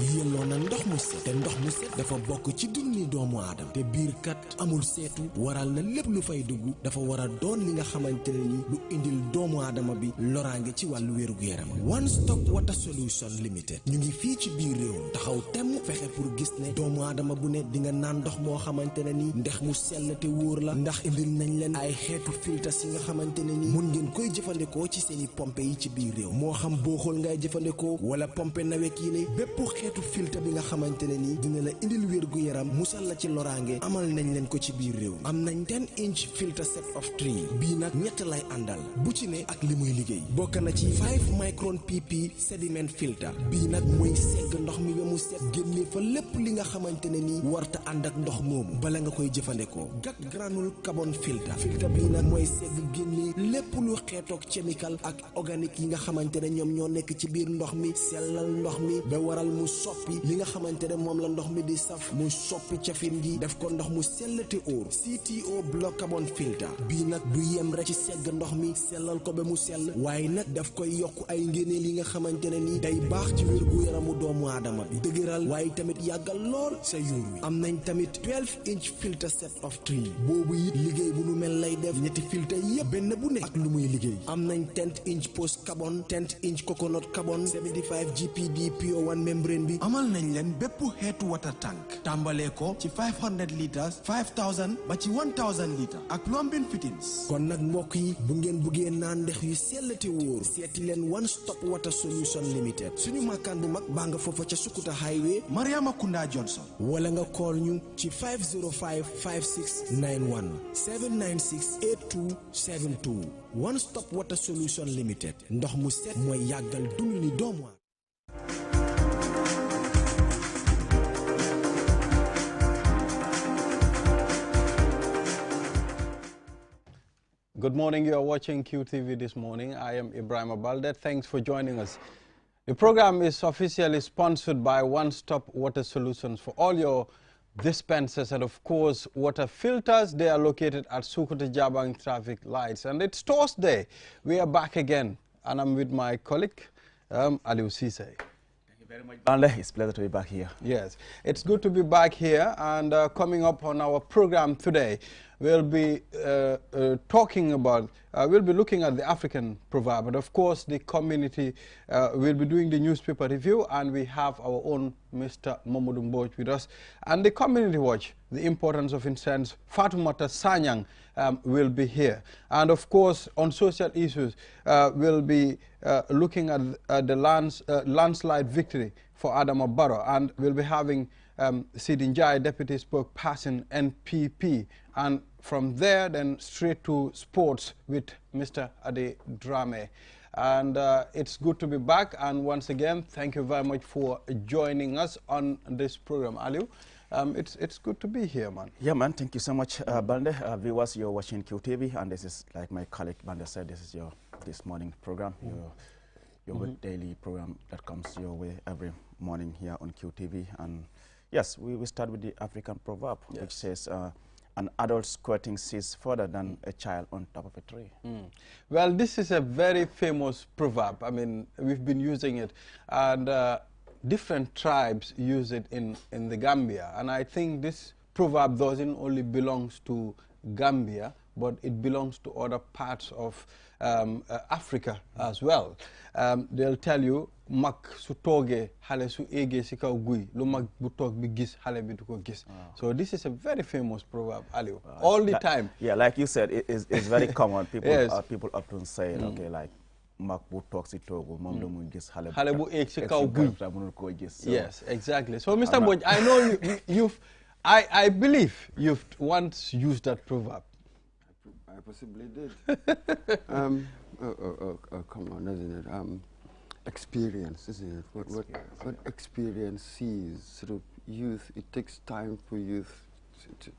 yelloo na ndox mu set te ndox mu set dafa bokk ci dundi doomu aadama te biir kat amul seetu waral na lépp lu fay dugg dafa war a doon li nga xamante ne ni lu indil doomu aadama bi loraange ci wàllu wérgu yaram. One Stop Water Solution Limited ñu ngi fii ci biir réew taxaw temm fexe pour gis ne doomu aadama bu ne di nga naan ndox moo xamante ne ni ndox mu sell te wóor la ndax indil nañ leen ay xeetu filtres yi nga xamante ne ni mun ngeen koy jëfandikoo ci seeni pompe yi ci biir réew moo xam booxool ngay jëfandikoo wala pompe nawet yi ne bépp xeetu filtre bi nga xamante ne ni dina la indil wérgu yaram musal la ci loraange amal nañ leen ko ci biir réew am nañ 10-inch filter set of 3 bii nag ñett lay àndal bu ci ne ak li muy liggéey bokk na ci 5 micron pp sediment filter bii nag mooy segg ndox mi ba mu set génne fa lépp li nga xamante ne ni warta ànd ak ndox moomu bala nga koy jëfandikoo gat granule carbon filter bii nag mooy segg génne lépp lu xeetoog chemical ak organique yi nga xamante ne ñoom ñoo nekk ci biir ndox mi sellal ndox mi ba waral mu soppi li nga xamante ne moom la ndox mi di saf mu soppi cafin gi def ko ndox mu sell te óor CTO block carbon filter bii nag du yem rek ci segg ndox mi sellal ko ba mu sell waaye nag daf koy yokk ay ngéneel yi nga xamante ne ni day baax ci wérgu yaramu doomu aadama bi dëgëral waaye tamit yàggal lool sa yuur wi am nañ tamit 12-inch filter set of 3 boobu it liggéey bu nu mel lay def ñetti filter yépp benn bu ne ak lu muy liggéey am nañ 10-inch post carbon 10-inch coconut carbon 75 GPD pure one membrane bi amal nañ leen bépp xeetu water tank tàmbalee ko ci 500 litres 5000 ba ci 1000 litres ak plumbing fittings kon nag mbokk yi bu ngeen buggee naan ndex yu sell te wóor seeti leen One Stop Water Solution Limited suñu makkaan bu mag baa nga foofa ca Sukuta Highway Mariama Kunda Johnson wala nga call ñu ci 505 5691 796 8272 One Stop Water Solution Limited ndox mu set mooy yàggal dund ni doomu. Good morning. You are watching QTV this morning. I am Ibrahim Abalde. Thanks for joining us. The program is officially sponsored by One Stop Water Solutions for all your dispensers and, of course, water filters. They are located at Sukuta Jabang traffic lights. And it's Thursday. We are back again. And I'm with my colleague, Aliou Cisse. Thank you very much, Bande. It's a pleasure to be back here. Yes, it's good to be back here. And coming up on our program today, we'll be talking about, we'll be looking at the African proverb, but of course the community, will be doing the newspaper review, and we have our own Mr. Mamadou Mboj with us. And the community watch, the importance of incense, Fatoumata Sanyang will be here. And of course, on social issues, we'll be looking at the landslide victory for Adama Barrow, and we'll be having Sidin Jai, Deputy Spokesperson, NPP. And from there, then straight to sports with Mr. Ade Drame. And it's good to be back. And once again, thank you very much for joining us on this program. Aliou, it's good to be here, man. Yeah, man. Thank you so much, Bande. Viewers, you're watching QTV, and this is, like my colleague Bande said, this is your this morning program, your daily program that comes your way every morning here on QTV. And yes, we start with the African proverb, which says, an adult squatting sees further than a child on top of a tree. Well, this is a very famous proverb. I mean, we've been using it, and different tribes use it in the Gambia. And I think this proverb doesn't only belongs to Gambia, but it belongs to other parts of Africa as well. They'll tell you, mak su toge hale su ege si kaw guy lu mag bu tok bi gis hale bi du ko gis. So this is a very famous proverb, Aliou, all the time. Yeah, like you said, it's very common. People people often say, okay, like mak bu tok si togu mom do muy gis hale bu ek si kaw guy mënul ko gis. Yes, exactly. So Mr. Mboj, I know I believe you've once used that proverb. I possibly did. Come on, isn't it? Experience, isn't it? What experience sees sort of youth. It takes time for youth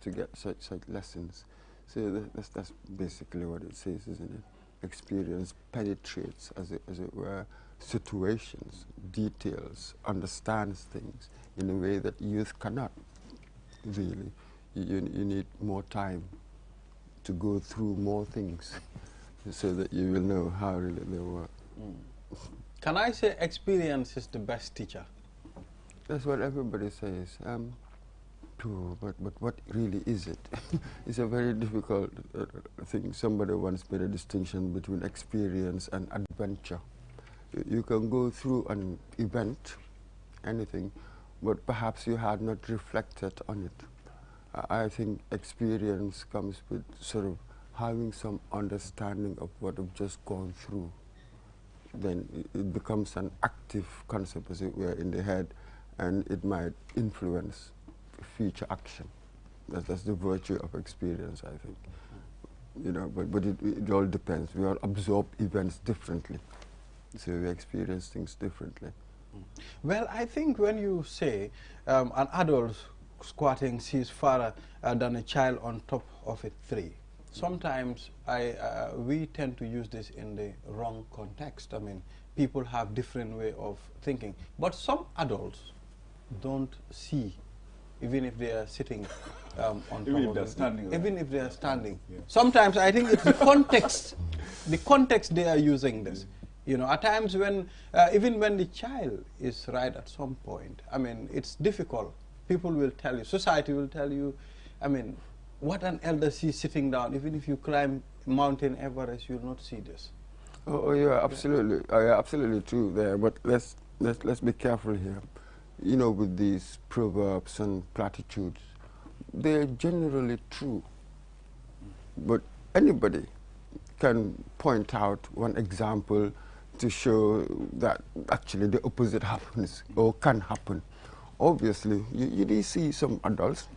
to get such lessons. So that's basically what it says, isn't it? Experience penetrates, as it were, situations, details, understands things in a way that youth cannot. Really, you need more time to go through more things, so that you will know how really they work. Can I say experience is the best teacher? That's what everybody says. True, but what really is it? It's a very difficult thing. Somebody once made a distinction between experience and adventure. You can go through an event, anything, but perhaps you had not reflected on it. I think experience comes with sort of having some understanding of what you've just gone through. Then it becomes an active concept, as it were, in the head, and it might influence future action. That's the virtue of experience, I think. You know, but it all depends. We all absorb events differently, so we experience things differently. Well, I think when you say an adult squatting sees farther than a child on top of a tree, sometimes we tend to use this in the wrong context. I mean, people have different way of thinking, but some adults don't see, even if they are sitting on top of it. Even if they are standing. Yeah. Sometimes I think it's the context they are using this. You know, at times when, even when the child is right at some point, I mean, it's difficult. People will tell you, society will tell you, I mean, what an elder sees sitting down. Even if you climb Mountain Everest, you'll not see this. Oh yeah, absolutely. Yeah, absolutely true there. But let's be careful here. You know, with these proverbs and platitudes, they're generally true. But anybody can point out one example to show that actually the opposite happens or can happen. Obviously, you do see some adults,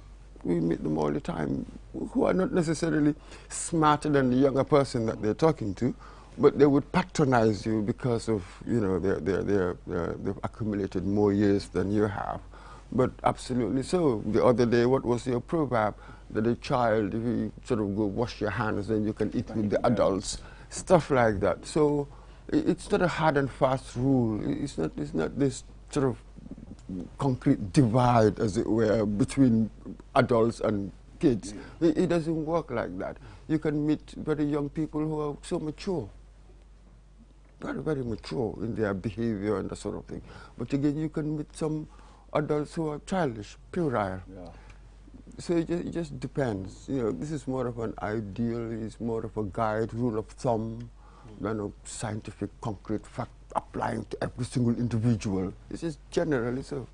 we meet them all the time, who are not necessarily smarter than the younger person that they're talking to, but they would patronize you because of, you know, they've accumulated more years than you have. But absolutely so. The other day, what was your proverb? That a child, if you sort of go wash your hands, then you can eat with the adults. Stuff like that. So it's not a hard and fast rule. It's not this sort of concrete divide, as it were, between adults and kids. Yeah. It doesn't work like that. You can meet very young people who are so mature, very, very mature in their behavior and that sort of thing. But again, you can meet some adults who are childish, puerile. Yeah. So it just depends. You know, this is more of an ideal, it's more of a guide, rule of thumb, than a scientific, concrete fact applying to every single individual. It's just generally so.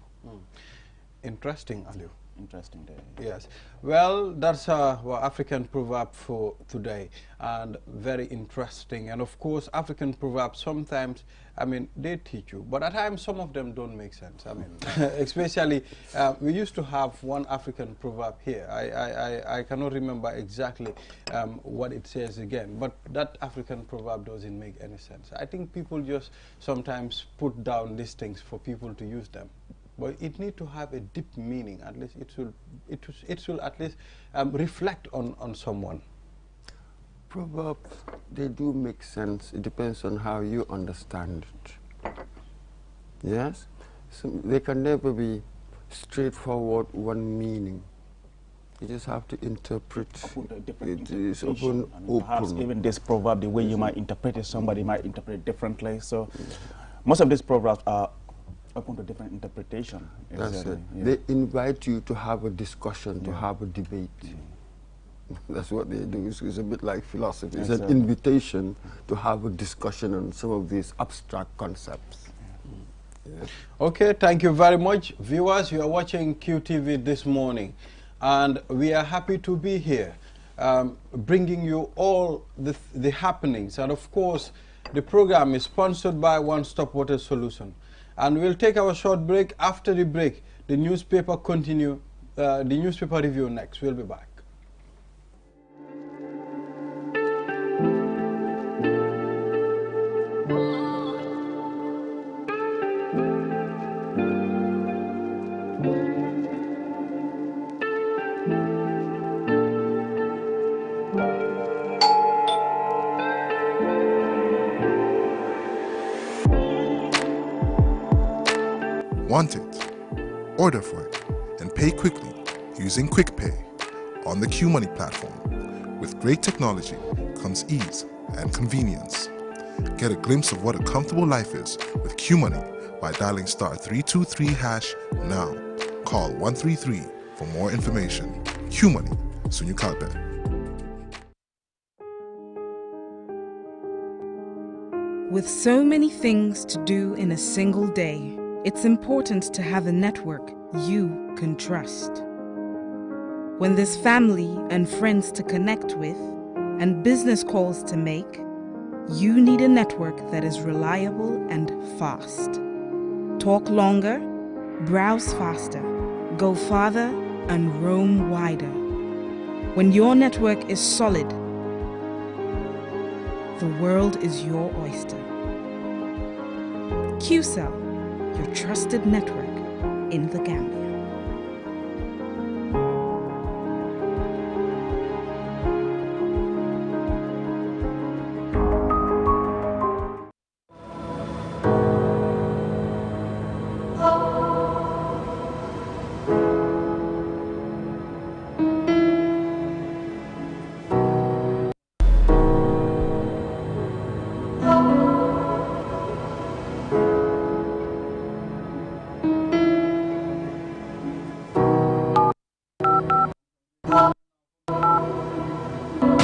Interesting, Aliu. Interesting day. Yes. Well, that's our African proverb for today, and very interesting. And of course, African proverbs sometimes, I mean, they teach you, but at times some of them don't make sense. I mean, especially, we used to have one African proverb here. I cannot remember exactly what it says again, but that African proverb doesn't make any sense. I think people just sometimes put down these things for people to use them. But it needs to have a deep meaning. At least it will at least reflect on someone. Proverbs, they do make sense. It depends on how you understand it. Yes? So they can never be straightforward one meaning. You just have to interpret it. Is open. Perhaps even this proverb, the way you might interpret it, somebody might interpret it differently. So most of these proverbs are open to different interpretation. That's it. Yeah. They invite you to have a discussion, to have a debate. That's what they do. It's a bit like philosophy. It's an invitation to have a discussion on some of these abstract concepts. Yeah. Okay, thank you very much. Viewers, you are watching QTV this morning, and we are happy to be here, bringing you all the happenings. And of course, the program is sponsored by One Stop Water Solution. And we'll take our short break. After the break, the newspaper the newspaper review next. We'll be back. Want it? Order for it and pay quickly using Quick Pay on the QMoney platform. With great technology comes ease and convenience. Get a glimpse of what a comfortable life is with QMoney by dialing *323# now. Call 133 for more information. Q-Money, Sunyu Kalpe. With so many things to do in a single day, it's important to have a network you can trust. When there's family and friends to connect with and business calls to make, you need a network that is reliable and fast. Talk longer, browse faster, go farther, and roam wider. When your network is solid, the world is your oyster. QCell, your trusted network in the Gambia.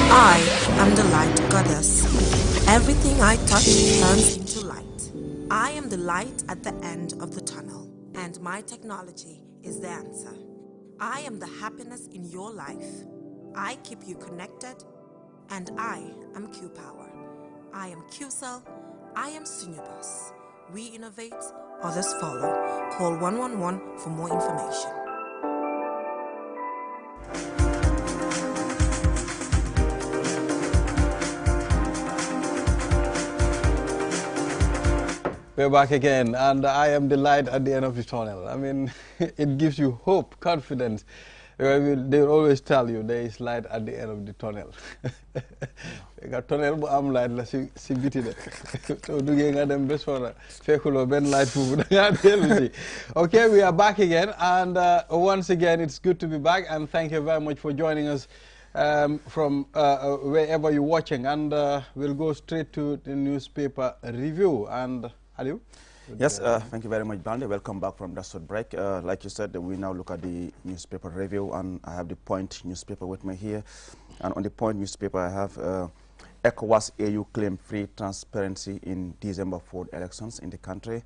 I am the light goddess. Everything I touch turns into light. I am the light at the end of the tunnel, and my technology is the answer. I am the happiness in your life. I keep you connected, and I am Q-Power. I am QCell. I am Sunubus. We innovate, others follow. Call 111 for more information. We're back again, and I am the light at the end of the tunnel. I mean, it gives you hope, confidence. They will always tell you there is light at the end of the tunnel. Tunnel bu am light la si biti de. So duggé nga dem bes fora fekulo ben light fofu da nga delu ci. Okay, we are back again, and once again it's good to be back, and thank you very much for joining us from wherever you're watching, and we'll go straight to the newspaper review. And Aliu? Yes, thank you very much, Bande. Welcome back from that short break. Like you said, we now look at the newspaper review, and I have the Point newspaper with me here. And on the Point newspaper, I have ECOWAS AU claim free transparency in December 4th elections in the country.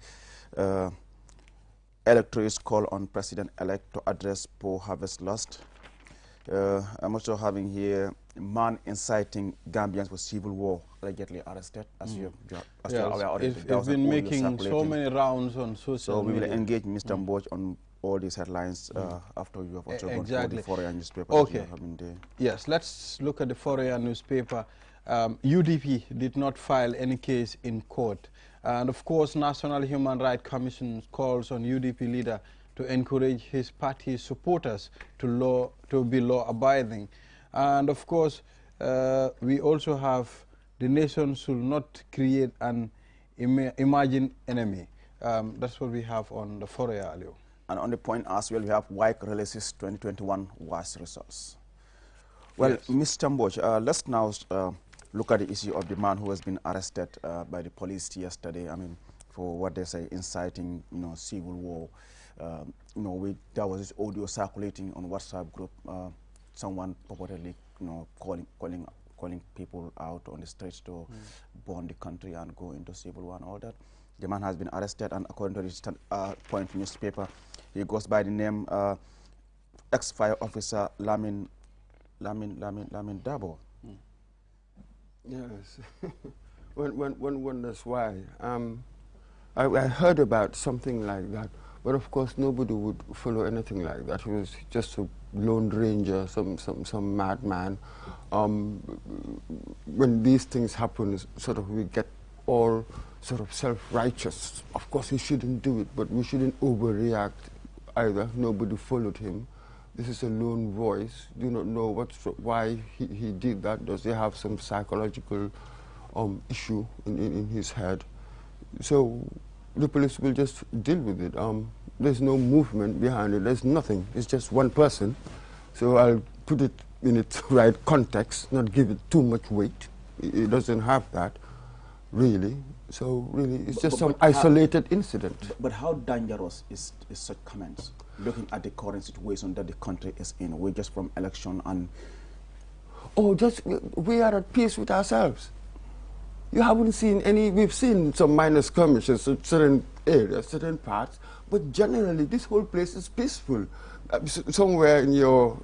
Electors call on President-elect to address poor harvest lost. I'm also having here man inciting Gambians for civil war allegedly arrested, as you're aware of. It's been making so many rounds on social media. So we will engage Mr. Mboch on all these headlines after you have also gone through the Foreign newspaper. Okay. Yes, let's look at the Foreign newspaper. UDP did not file any case in court. And of course, National Human Rights Commission calls on UDP leader to encourage his party's supporters to be law-abiding. And of course, we also have the nation should not create an imagined enemy. That's what we have on the Foreign. And on the Point as well, we have WIC releases 2021 WAS results. Well, yes. Mr. Mboch, let's now look at the issue of the man who has been arrested by the police yesterday. I mean, for what they say, inciting, civil war. There was this audio circulating on WhatsApp group. Someone purportedly, calling people out on the streets to burn the country and go into civil war and all that. The man has been arrested, and according to the Point newspaper, he goes by the name ex-fire officer Lamin Dabo. Yes. One wonders why. I heard about something like that, but of course nobody would follow anything like that. He was just a lone ranger, some madman. When these things happen, sort of we get all sort of self-righteous. Of course he shouldn't do it, but we shouldn't overreact either. Nobody followed him. This is a lone voice. Do not know why he did that. Does he have some psychological issue in his head? So the police will just deal with it. There's no movement behind it. There's nothing. It's just one person. So I'll put it in its right context, not give it too much weight. It doesn't have that. really. So really, it's just some isolated incident. But how dangerous is such comments, looking at the current situation that the country is in? We're just from election and... Oh, we are at peace with ourselves. You haven't seen any, we've seen some minor skirmishes in certain areas, certain parts, but generally this whole place is peaceful. Somewhere in your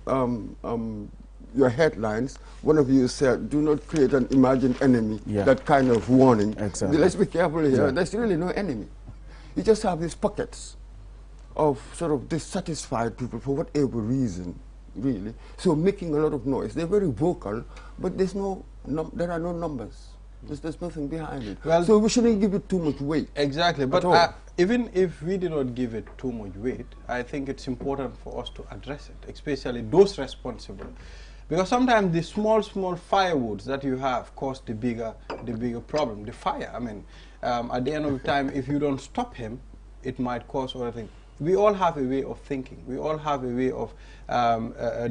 headlines, one of you said, do not create an imagined enemy, that kind of warning. Exactly. Let's be careful here. There's really no enemy. You just have these pockets of sort of dissatisfied people for whatever reason, really. So making a lot of noise. They're very vocal, but there are no numbers. There's nothing behind it. Well, so we shouldn't give it too much weight. Exactly. But even if we do not give it too much weight, I think it's important for us to address it, especially those responsible. Because sometimes the small firewoods that you have cause the bigger problem, the fire. I mean, at the end of the time, if you don't stop him, it might cause other things. We all have a way of thinking. We all have a way of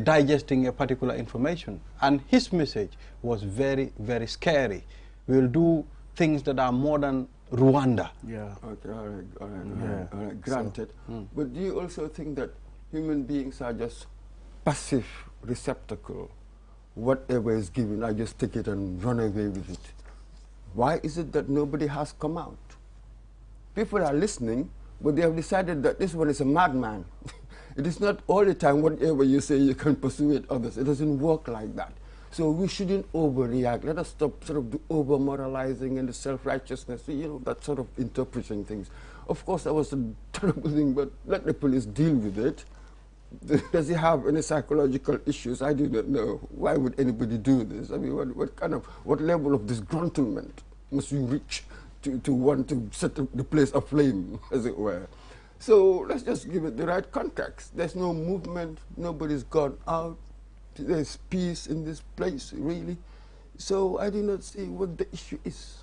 digesting a particular information. And his message was very, very scary. We'll do things that are more than Rwanda. Yeah. Okay, all right. Granted. So, but do you also think that human beings are just passive receptacle? Whatever is given, I just take it and run away with it. Why is it that nobody has come out? People are listening, but they have decided that this one is a madman. It is not all the time whatever you say you can persuade others. It doesn't work like that. So we shouldn't overreact. Let us stop sort of the over-moralizing and the self-righteousness, that sort of interpreting things. Of course, that was a terrible thing, but let the police deal with it. Does he have any psychological issues? I do not know. Why would anybody do this? I mean, what level of disgruntlement must you reach to want to set the place aflame, as it were? So let's just give it the right context. There's no movement. Nobody's gone out. There's peace in this place, really. So I do not see what the issue is.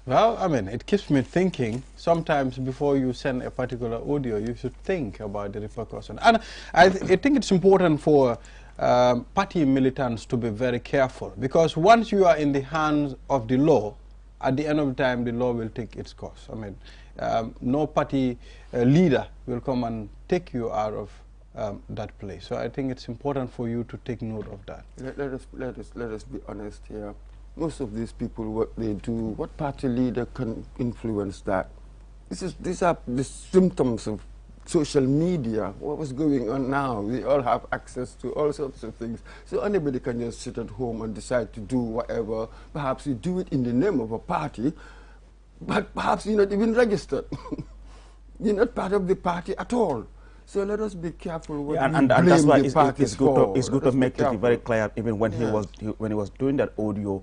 Well, I mean, it keeps me thinking. Sometimes before you send a particular audio, you should think about the repercussion. And I think it's important for party militants to be very careful, because once you are in the hands of the law, at the end of the time, the law will take its course. I mean, no party leader will come and take you out of that place. So I think it's important for you to take note of that. Let us be honest here. Most of these people, what they do, what party leader can influence that? These are the symptoms of social media. What was going on now? We all have access to all sorts of things. So anybody can just sit at home and decide to do whatever. Perhaps you do it in the name of a party, but perhaps you're not even registered. You're not part of the party at all. So let us be careful what and that's why it's good to make it very clear. Even when he was doing that audio,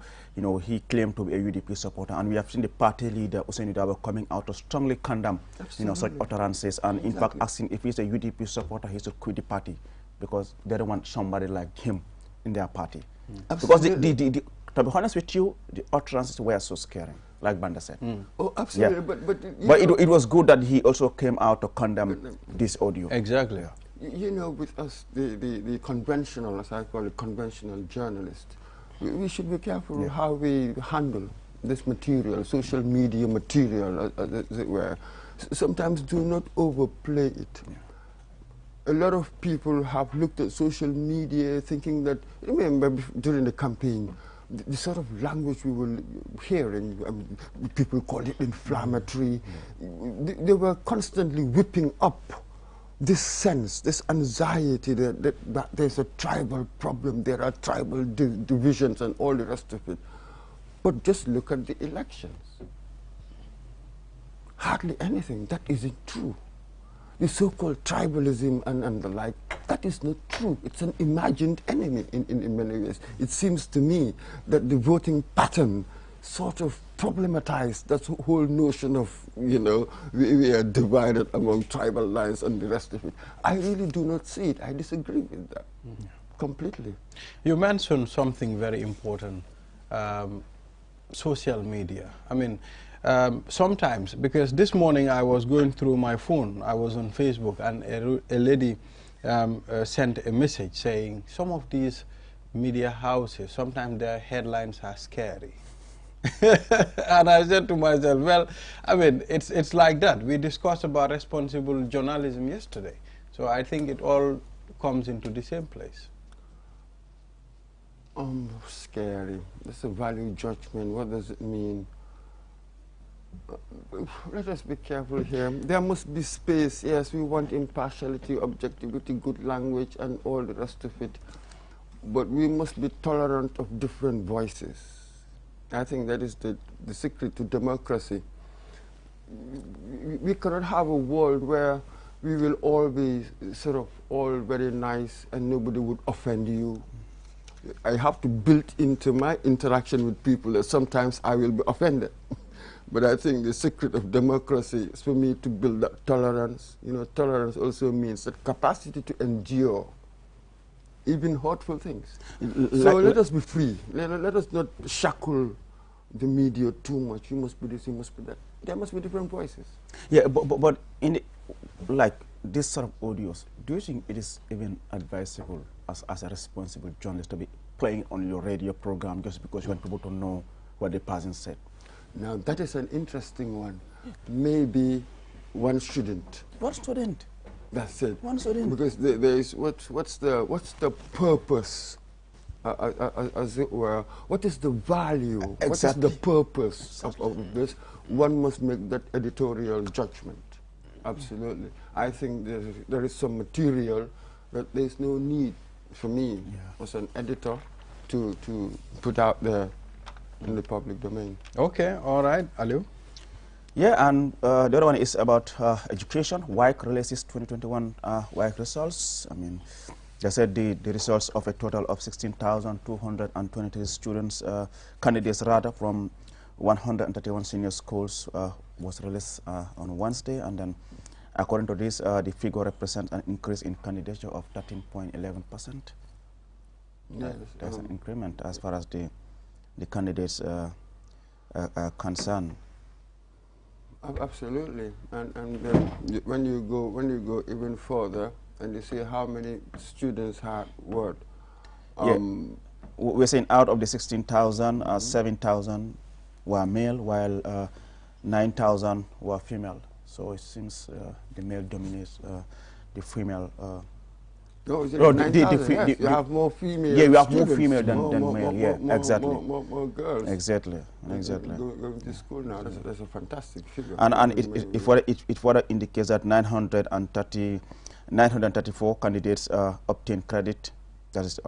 he claimed to be a UDP supporter, and we have seen the party leader Usain Dabo coming out to strongly condemn such utterances, and in fact asking if he's a UDP supporter, he should quit the party because they don't want somebody like him in their party. Because to be honest with you, the utterances were so scary, like Banda said. Oh, absolutely. Yeah. But it was good that he also came out to condemn this audio. Exactly. With us, the conventional, as I call it, conventional journalist, we should be careful how we handle this material, social media material, as it were. Sometimes do not overplay it. A lot of people have looked at social media thinking that, remember during the campaign, the sort of language we were hearing, people called it inflammatory. They were constantly whipping up this sense, this anxiety that there's a tribal problem, there are tribal divisions and all the rest of it. But just look at the elections. Hardly anything. That isn't true. The so-called tribalism and the like, that is not true. It's an imagined enemy in many ways. It seems to me that the voting pattern sort of problematized that whole notion of, we are divided among tribal lines and the rest of it. I really do not see it. I disagree with that completely. You mentioned something very important, social media. I mean, sometimes, because this morning I was going through my phone, I was on Facebook, and a lady sent a message saying some of these media houses, sometimes their headlines are scary. And I said to myself, well, I mean, it's like that. We discussed about responsible journalism yesterday. So I think it all comes into the same place. Scary. It's a value judgment. What does it mean? Let us be careful here. There must be space. Yes, we want impartiality, objectivity, good language, and all the rest of it. But we must be tolerant of different voices. I think that is the secret to democracy. We cannot have a world where we will all be sort of all very nice and nobody would offend you. I have to build into my interaction with people that sometimes I will be offended. But I think the secret of democracy is for me to build that tolerance. You know, tolerance also means that capacity to endure even hurtful things. So let us be free. Let us not shackle the media too much. You must be this, you must be that. There must be different voices. Yeah, but in the, like this sort of audios, do you think it is even advisable as a responsible journalist to be playing on your radio program just because you want people to know what the person said? Now that is an interesting one. Maybe one shouldn't. One student. That's it. One student. Because there is what's the purpose, as it were? What is the value? Exactly. What is the purpose of this? One must make that editorial judgment. Absolutely. I think there is some material that there is no need for me as an editor to put out there in the public domain. Okay, all right, Aliu. Yeah, and the other one is about education. WIC releases 2021 WIC results. I mean, they said the results of a total of 16,223 students, candidates rather, from 131 senior schools was released on Wednesday. And then, according to this, the figure represents an increase in candidature of 13.11%. Yes, there's an increment as far as the candidates are concerned. Absolutely, and when you go even further and you see how many students had what, we're saying out of the 16,000, 7,000 were male, while 9,000 were female. So it seems the male dominates the female. No, you have more female. Yeah, we have students, more female than male. Yeah, exactly. More girls. Exactly. Going to school now. That's a fantastic figure. And it further indicates that 934 candidates obtained credit. That is,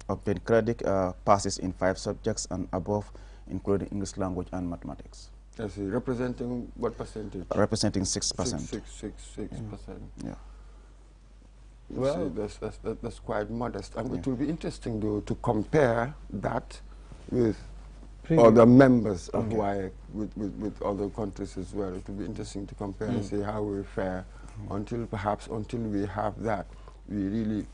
obtained credit passes in 5 subjects and above, including English language and mathematics. I see. Representing what percentage? Representing 6%. 6%. Yeah. Well, that's quite modest. And it will be interesting, though, to compare that with other members of WIC, with other countries as well. It will be interesting to compare and see how we fare. Until we have that, we really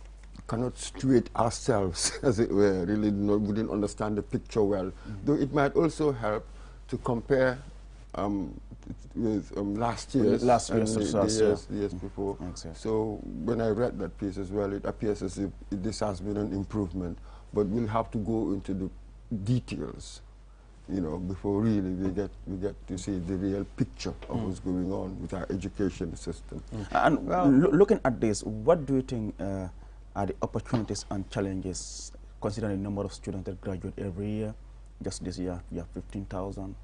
cannot situate ourselves, as it were. Really, we didn't understand the picture well. Though it might also help to compare with last year's results, the years before. Exactly. So when I read that piece as well, it appears as if this has been an improvement, but we'll have to go into the details, you know, before really we get to see the real picture of what's going on with our education system. And looking at this, what do you think are the opportunities and challenges, considering the number of students that graduate every year? Just this year, we have 15,000.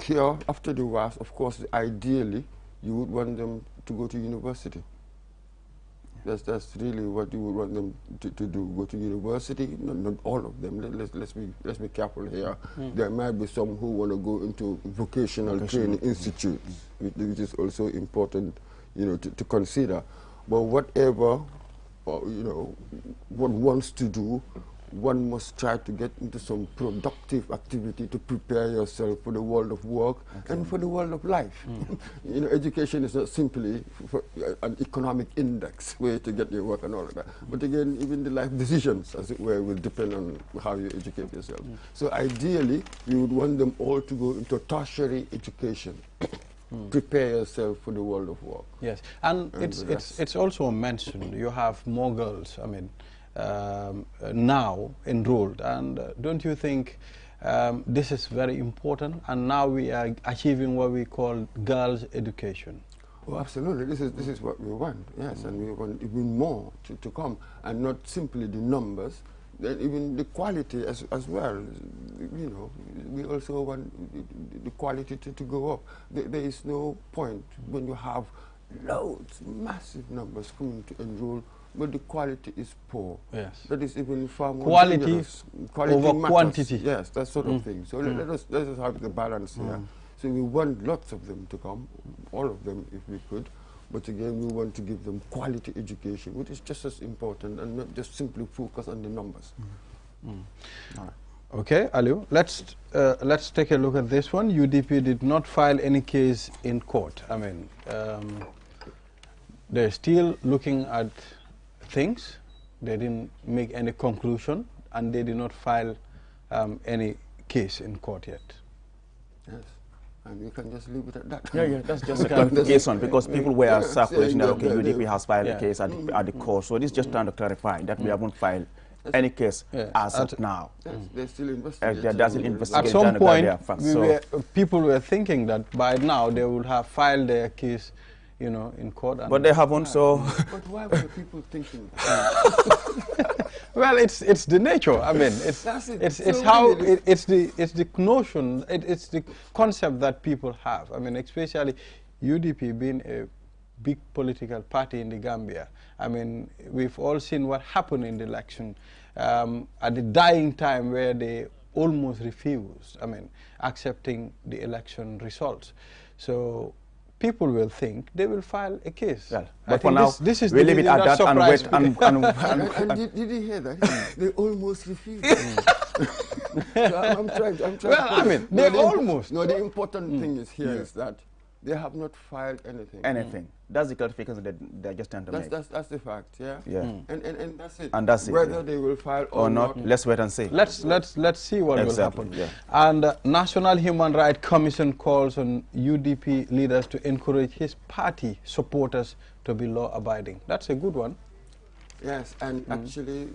Here, after the WAS, of course, ideally, you would want them to go to university. That's really what you would want them to do, go to university. Not all of them. Let's be careful here. There might be some who want to go into vocational training institutes, which is also important, you know, to consider. But whatever, you know, one wants to do, one must try to get into some productive activity to prepare yourself for the world of work and for the world of life. You know, education is not simply for an economic index way to get your work and all of that. But again, even the life decisions, as it were, will depend on how you educate yourself. So ideally, you would want them all to go into tertiary education. Prepare yourself for the world of work. Yes, and it's also mentioned you have more girls. I mean, now enrolled. And don't you think this is very important? And now we are achieving what we call girls' education. Oh, absolutely. This is what we want, yes, and we want even more to come, and not simply the numbers, then even the quality as well. You know, we also want the quality to go up. There is no point when you have loads, massive numbers coming to enroll, but the quality is poor. Yes. That is even far more quality dangerous. Quality over matters. quantity. Yes, that sort of thing. So let us have the balance here. So we want lots of them to come, all of them if we could, but again we want to give them quality education, which is just as important, and not just simply focus on the numbers. All right. Okay, Aliu, let's take a look at this one. UDP did not file any case in court. I mean, they're still looking at things. They didn't make any conclusion, and they did not file any case in court yet. Yes. And you can just leave it at that. Yeah, that's just a clarification, because people were circulating that, okay, UDP has filed a case at the court. So this is just trying to clarify that we haven't filed any case as of now. They're still investigating. They're still investigating. At some point, people were thinking that by now they would have filed their case, you know, in court. But they haven't, so... But why were people thinking that? Well, it's the nature. I mean, it's the notion, it's the concept that people have. I mean, especially UDP being a big political party in the Gambia. I mean, we've all seen what happened in the election at the dying time, where they almost refused, I mean, accepting the election results. So people will think they will file a case. Well, but for now, we leave it at that and wait. And did you hear that? They almost refused. So I'm trying well, I mean, they almost. No, the important thing is here is that they have not filed anything. That's the clarification that they're just trying to make. That's the fact, yeah? And that's it. And that's it. Whether they will file or not. Let's wait and see. Let's see what will happen. Yeah. And National Human Rights Commission calls on UDP leaders to encourage his party supporters to be law-abiding. That's a good one. Yes, and actually,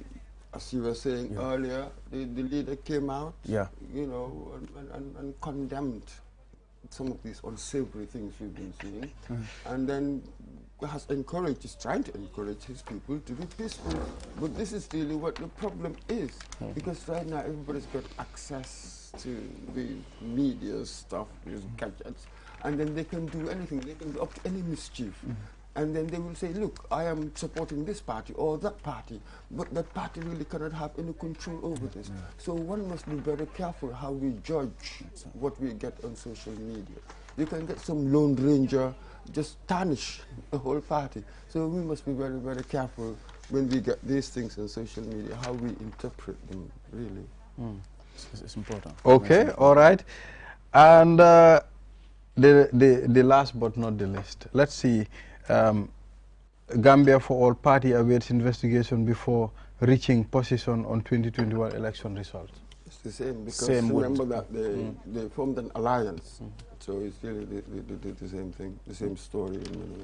as you were saying earlier, the leader came out, you know, and condemned some of these unsavory things we've been seeing, and then is trying to encourage his people to be peaceful. But this is really what the problem is, because right now everybody's got access to the media stuff, these gadgets, and then they can do anything, they can do up to any mischief. And then they will say, look, I am supporting this party or that party, but that party really cannot have any control over this. So one must be very careful how we judge what we get on social media. You can get some Lone Ranger, just tarnish the whole party. So we must be very, very careful when we get these things on social media, how we interpret them, really. It's important. Okay, all right. And the last but not the least, let's see. Gambia for All party awaits investigation before reaching position on 2021 election results. It's the same, because remember that they formed an alliance. So it's really the same thing, the same story.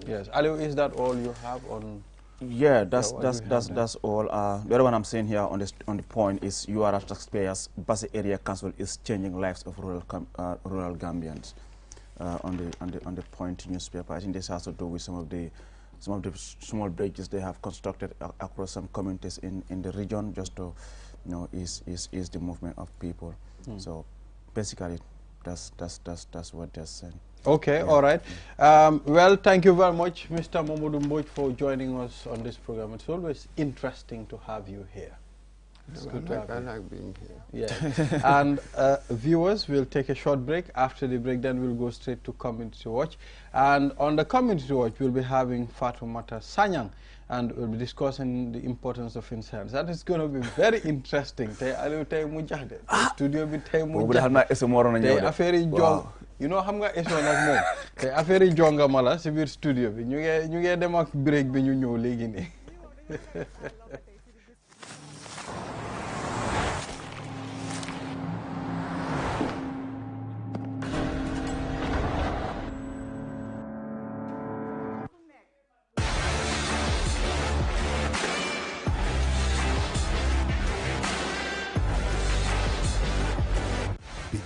Yes. Aliu, is that all you have on? Yeah, that's all. The other one I'm saying here on the point is URA taxpayers, Basse Area Council is changing lives of rural Gambians. On the point newspaper, I think this has to do with some of the small bridges they have constructed across some communities in the region, just to, you know, ease the movement of people. So basically, that's what they're saying. Okay, all right. Well, thank you very much, Mr. Mamadou Mbodj, for joining us on this program. It's always interesting to have you here. It's good to have you. I like being here. Yeah. And viewers, we'll take a short break. After the break, then we'll go straight to Community Watch. And on the Community Watch, we'll be having Fatoumata Sanyang, and we'll be discussing the importance of incense. That is going to be very interesting. Studio bi tay mu affaire jong, you know, xam nga eso nak mom tay affaire jonga mala ci bir studio bi ñu ngi dem ak break bi ñu ñew légui ni.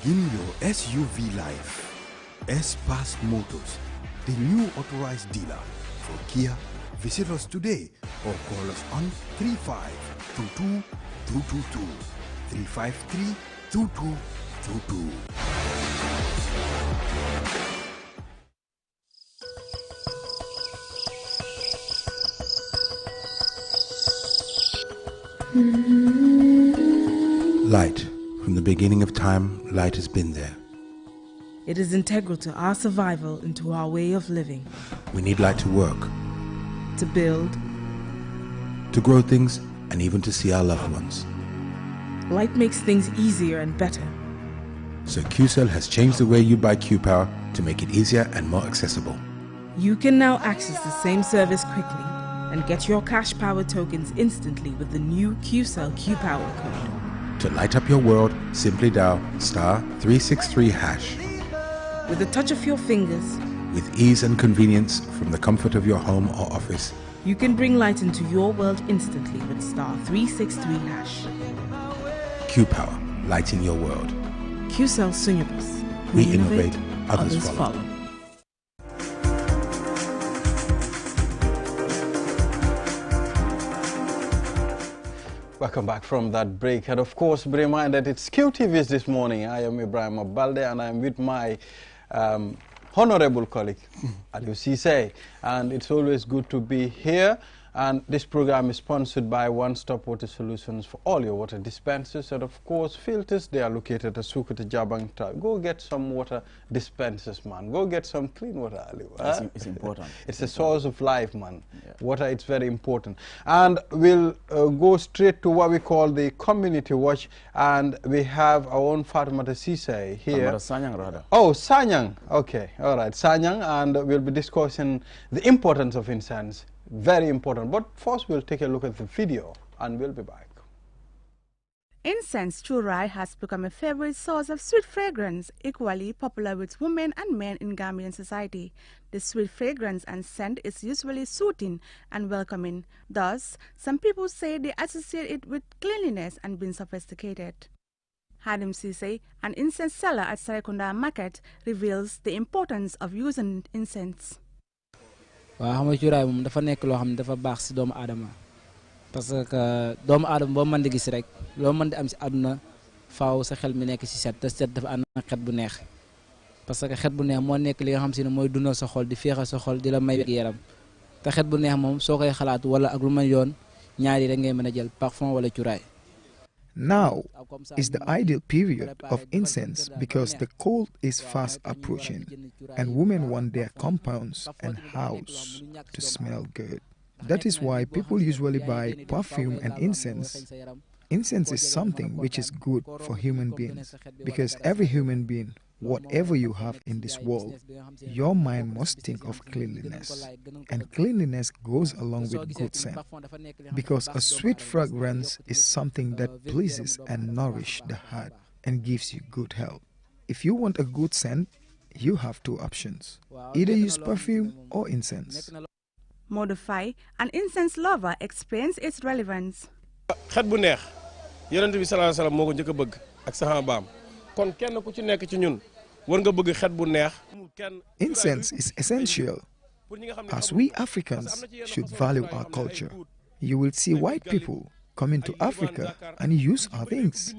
Begin your SUV life. S-Pass Motors, the new authorized dealer for Kia. Visit us today or call us on 3522-222, 353-2222. Light. From the beginning of time, light has been there. It is integral to our survival and to our way of living. We need light to work, To build, to grow things, and even to see our loved ones. light makes things easier and better. So QCell has changed the way you buy Q-Power to make it easier and more accessible. You can now access the same service quickly and get your cash power tokens instantly with the new QCell Q-Power code. To light up your world, simply dial *363#. With a touch of your fingers, With ease and convenience from the comfort of your home or office, you can bring light into your world instantly with *363#. Q-Power, lighting your world. QCell Sunyabus. We innovate, others follow. Welcome back from that break. And of course, be reminded it's QTVs this morning. I am Ibrahim Abalde and I'm with my honorable colleague, Aliou Cisse. And it's always good to be here. And this program is sponsored by One Stop Water Solutions for all your water dispensers. And of course, filters, they are located at Sukuta Jabang. Go get some water dispensers, man. Go get some clean water, Aliou. It's important. It's a source of life, man. Yeah. Water, it's very important. And we'll go straight to what we call the Community Watch. And we have our own Fatimata Cisse here. Sanyang, rather. Oh, Sanyang. Okay, all right, Sanyang. And we'll be discussing the importance of incense. Very important. But first, we'll take a look at the video, and we'll be back. Incense churai has become a favorite source of sweet fragrance, equally popular with women and men in Gambian society. The sweet fragrance and scent is usually soothing and welcoming. Thus, some people say they associate it with cleanliness and being sophisticated. Hadim Cisse, an incense seller at Sarekunda Market, reveals the importance of using incense. waaw xam nga cuuraay moom dafa nekk loo xam ne dafa baax si doomu aadama parce que doomu aadama boo mën di gis rek loo mën di am si àdduna faaw sa xel mi nekk si set te set dafa ànd ak xet bu neex parce que xet bu neex moo nekk li nga xam si ne mooy dundal sa xol di féexal sa xol di la may yaram te xet bu neex moom soo koy xalaat wala ak lu mel yoon ñaari rek ngay mën a jël parfum wala cuuraay. Now is the ideal period of incense because the cold is fast approaching and women want their compounds and house to smell good. That is why people usually buy perfume and incense. Incense is something which is good for human beings because every human being, whatever you have in this world, your mind must think of cleanliness. And cleanliness goes along with good scent. Because a sweet fragrance is something that pleases and nourishes the heart and gives you good health. If you want a good scent, you have two options. Either use perfume or incense. Modify, an incense lover, explains its relevance. xet bu neex yonent bi sallallahu alayhi wasallam moo ko njëkk a bëgg ak sahabaam kon kenn ku ci nekk ci ñun war nga bëgg xet bu neex. Incense is essential as we Africans should value our culture. You will see white people come into Africa and use our things.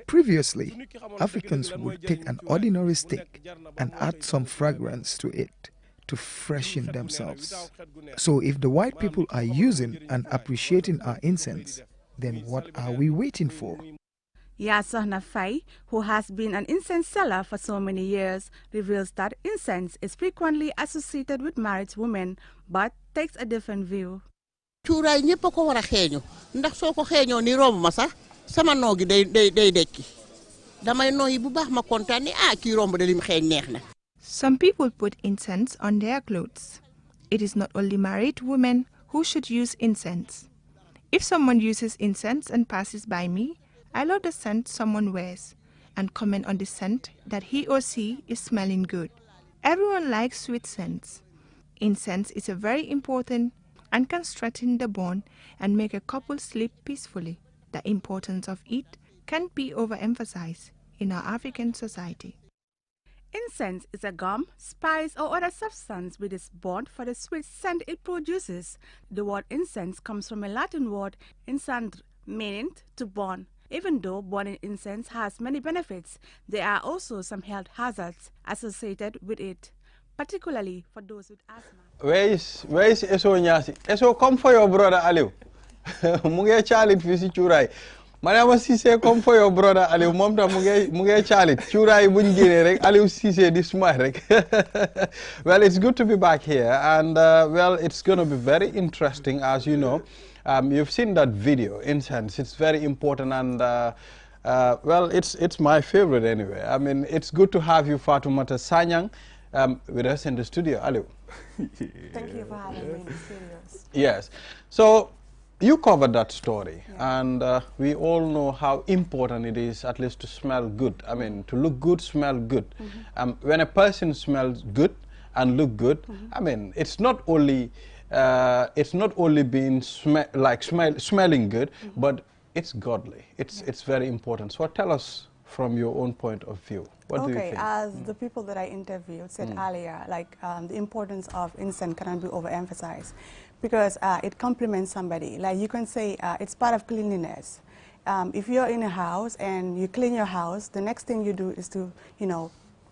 Previously, Africans would take an ordinary stick and add some fragrance to it to freshen themselves. So if the white people are using and appreciating our incense, then what are we waiting for? Yasahna Fai, who has been an incense seller for so many years, reveals that incense is frequently associated with married women, but takes a different view. cuuraay ñëpp ko war a xeeñu ndax soo ko xeeñoo ni romb ma sax sama noo gi day dekki damay nooyi bu baax ma kontaan ni kii romb de lim xeeñ neex na. Some people put incense on their clothes. It is not only married women who should use incense. If someone uses incense and passes by me, I love the scent someone wears and comment on the scent that he or she is smelling good. Everyone likes sweet scents. Incense is a very important and can strengthen the bond and make a couple sleep peacefully. The importance of it can't be overemphasized. in our African society. Incense is a gum, spice, or other substance which is burned for the sweet scent it produces. The word incense comes from a Latin word incendere, meaning to burn. Even though burning incense has many benefits, there are also some health hazards associated with it, particularly for those with asthma. Where is Eso Nyasi? Eso, come for your brother Aliu. Muge Charlie Fisi Churai. Madame Sise, come for your brother Aliu. Momta Muge Charlie. Churai Bunjire, Aliu Sise, this marek. Well, it's good to be back here, and well, it's going to be very interesting, as you know. You've seen that video, incense. It's very important, and well, it's my favorite anyway. I mean, it's good to have you, Fatoumata Sanyang, with us in the studio. Aliu. Thank you for having me in the studios. Yes. So you covered that story, and we all know how important it is, at least, to smell good. I mean, to look good, smell good. When a person smells good and look good, I mean, it's not only being smelling good, but it's godly. It's very important. So tell us from your own point of view. What do you think? As the people that I interviewed said earlier, like the importance of incense cannot be overemphasized, because it complements somebody. Like you can say it's part of cleanliness. If you're in a house and you clean your house, the next thing you do is to,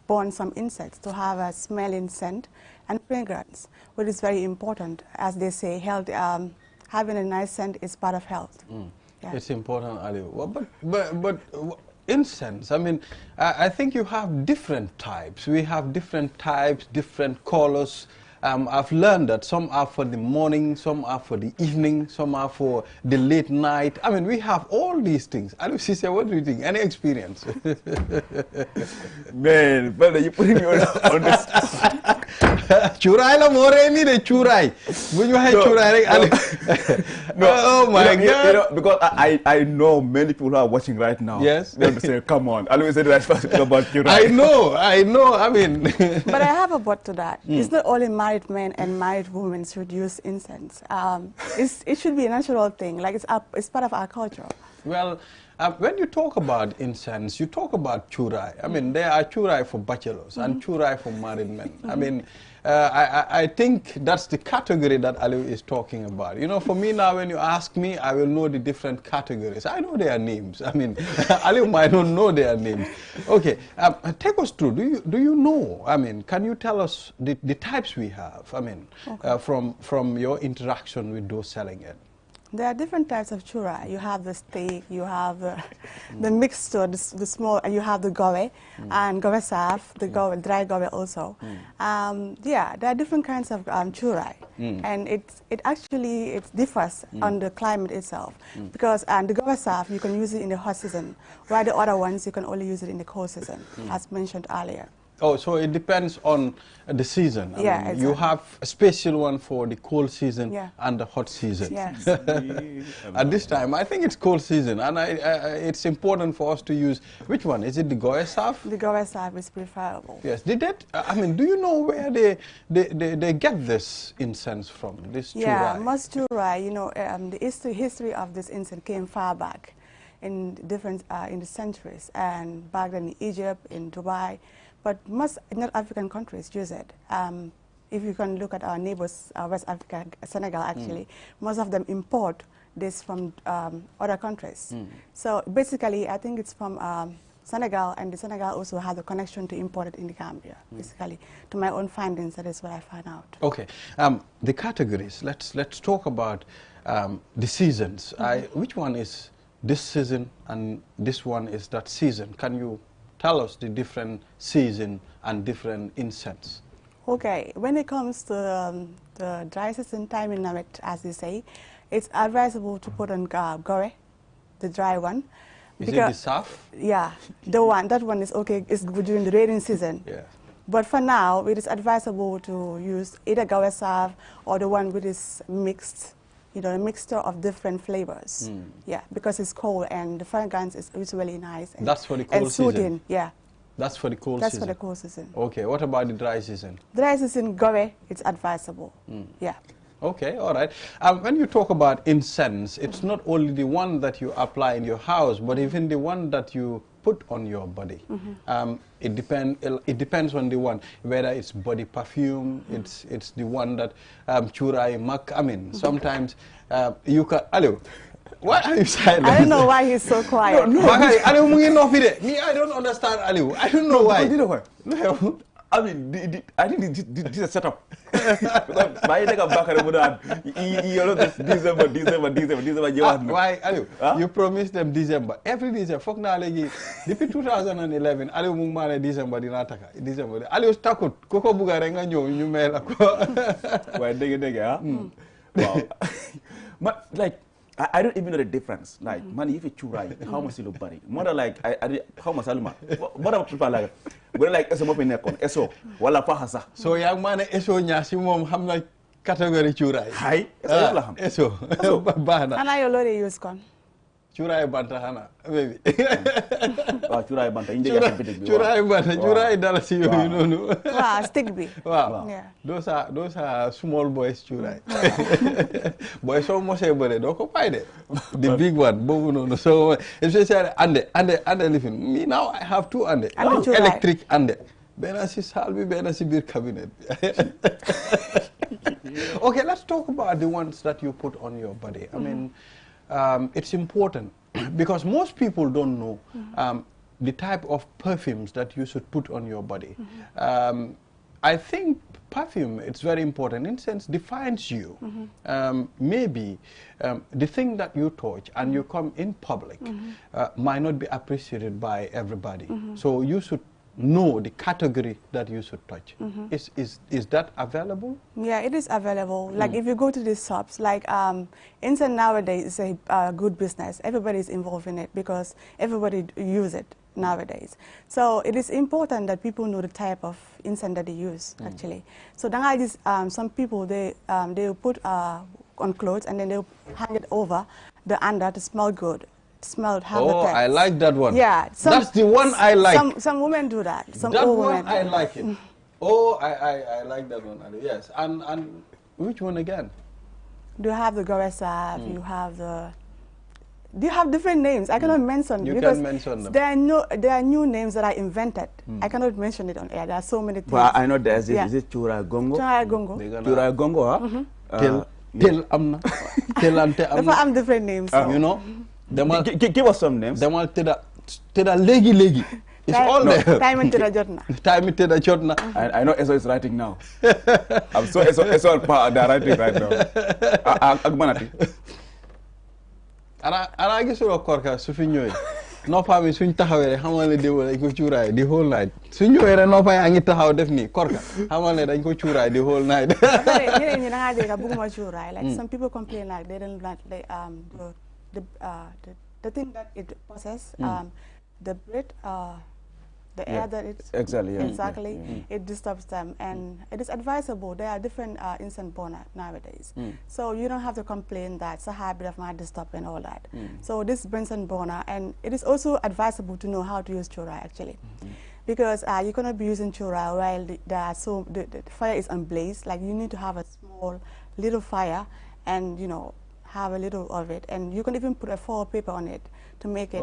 burn some incense to have a smelling scent and fragrance, which is very important. As they say, health, having a nice scent is part of health. Yeah. It's important, Ali. But incense, I mean, I think you have different types. We have different types, different colors. I've learned that some are for the morning, some are for the evening, some are for the late night. I mean, we have all these things. Ali Sise, what do you think? Any experience? Man, brother, you putting me on this. Churai la more ni de churai. When you have churai, Ali. No, oh my God. Because I know many people who are watching right now. Yes. They'll be saying, come on. I always say that about churai. I know. I mean. But I have a but to that. It's not only married men and married women should use incense. It should be a natural thing. Like it's part of our culture. Well, when you talk about incense, you talk about churai. I mean, there are churai for bachelors and churai for married men. I mean, I think that's the category that Ali is talking about. You know, for me now, when you ask me, I will know the different categories. I know their names. I mean, Ali might not know their names. Okay, take us through. Do you know? I mean, can you tell us the types we have? I mean, from your interaction with those selling it. There are different types of chura. You have the steak, you have the mixture, the small, and you have the gowe, and gowe saf, the gowe, dry gowe also. Yeah, there are different kinds of chura, and it actually differs on the climate itself, because the gowe saf you can use it in the hot season, while the other ones you can only use it in the cold season, as mentioned earlier. Oh, so it depends on the season. I mean, exactly. You have a special one for the cold season and the hot season. Yes. At this time, I think it's cold season, and it's important for us to use, which one? Is it the goe saf? The goe saf is preferable. Yes. I mean, do you know where they get this incense from, this churai? Yeah, most churai, you know, the history of this incense came far back in the centuries, and back then in Egypt, in Dubai. But most North African countries use it. If you can look at our neighbors, West Africa, Senegal actually, most of them import this from other countries. So basically, I think it's from Senegal, and the Senegal also has a connection to import it in the Gambia. Basically, to my own findings, that is what I find out. Okay, the categories. Let's talk about the seasons. Which one is this season, and this one is that season? Can you tell us the different season and different incense? Okay, when it comes to the dry season time in Namet, as they say, it's advisable to put on gore, the dry one. Is it the saf? Yeah, that one is okay. It's good during the rainy season. Yeah. But for now, it is advisable to use either gore saf or the one which is mixed. You know, a mixture of different flavors. Yeah, because it's cold and the fragrance is usually nice. And, that's for the cold season? Yeah. That's for the cold season? That's for the cold season. Okay, what about the dry season? Dry season, goe, it's advisable. Yeah. Okay, all right. When you talk about incense, it's not only the one that you apply in your house, but even the one that you put on your body. It depends on the one, whether it's body perfume, it's the one that churai mak. I mean, sometimes you can. Aliu, why are you silent? I don't know why he's so quiet. No, Aliu, me, I don't understand Aliu. I don't know why. You know why? I mean, I think this is a setup. Why take a back December. Why, Aliu? You promised them December. Every December. Fuck now, depuis 2011, Aliu mungmane December dinataka. December. Aliu takut. Koko bugarenga nyo mela ko. Why huh? Wow. But like, I don't even know the difference. Like, money if you churai, how much you look body? More like, how much aluma? What are people like? We're like, eso mo pinekon, eso, wala pahasa. So young man, eso nyasi mom ham like category churai. Hi, eso. Bahana. And I already use con. Churai banta hana, baby. Churai banta. Churai banta. Churai dalasi you know. Wow, stick be. Wow. Yeah. Those are small boys churai. Boys so much able don't buy it. The big one, no. So especially ande living. Me now I have two ande. Electric ande. Benasi salvi, benasi beer cabinet. Okay, let's talk about the ones that you put on your body. I mean, it's important because most people don't know the type of perfumes that you should put on your body. I think perfume, it's very important. Incense defines you. Maybe the thing that you touch and you come in public might not be appreciated by everybody. So you should know the category that you should touch. Is that available? Yeah, it is available. Like if you go to these shops, like incense nowadays is a good business. Everybody is involved in it because everybody use it nowadays. So it is important that people know the type of incense that they use actually. So then some people they put on clothes and then they hang it over the under to smell good. I like that one. Yeah, that's the one I like. Some women do that. Some that old one women. I like it. Oh, I like that one. Yes, and which one again? Do you have the Goresa? You have the. Do you have different names? I cannot mention you because can mention them. There are new names that I invented. I cannot mention it on air. There are so many things. Well, I know there's is it Chura Gongo? Chura Gongo. Chura Gongo, huh? Till amna. Till ante amna. I'm different names. You know. Give us some names. Demal teda legi. It's all there. Time and teda jotna. Time and teda jotna. I know Eso is writing now. I'm so Eso they're writing right now. Agmanati. Ana gisuro korka su fi ñoy. No pa mi suñ taxawé xamal ne deewal ko ciuray the whole night. Suñ ñoy rek no pa ya ngi taxaw def ni korka. Xamal ne dañ ko ciuray the whole night. Ñeneen ñi da nga dégg bëgguma ciuray. Like some people complain like they don't like the thing that it possesses, the breath, the air that it exactly it disturbs them, and it is advisable. There are different incense burner nowadays, so you don't have to complain that it's a habit of my disturb and all that. So this Benson burner, and it is also advisable to know how to use chura actually, because you cannot be using chura while the fire is on blaze. Like you need to have a small little fire, and have a little of it, and you can even put a foil paper on it to make it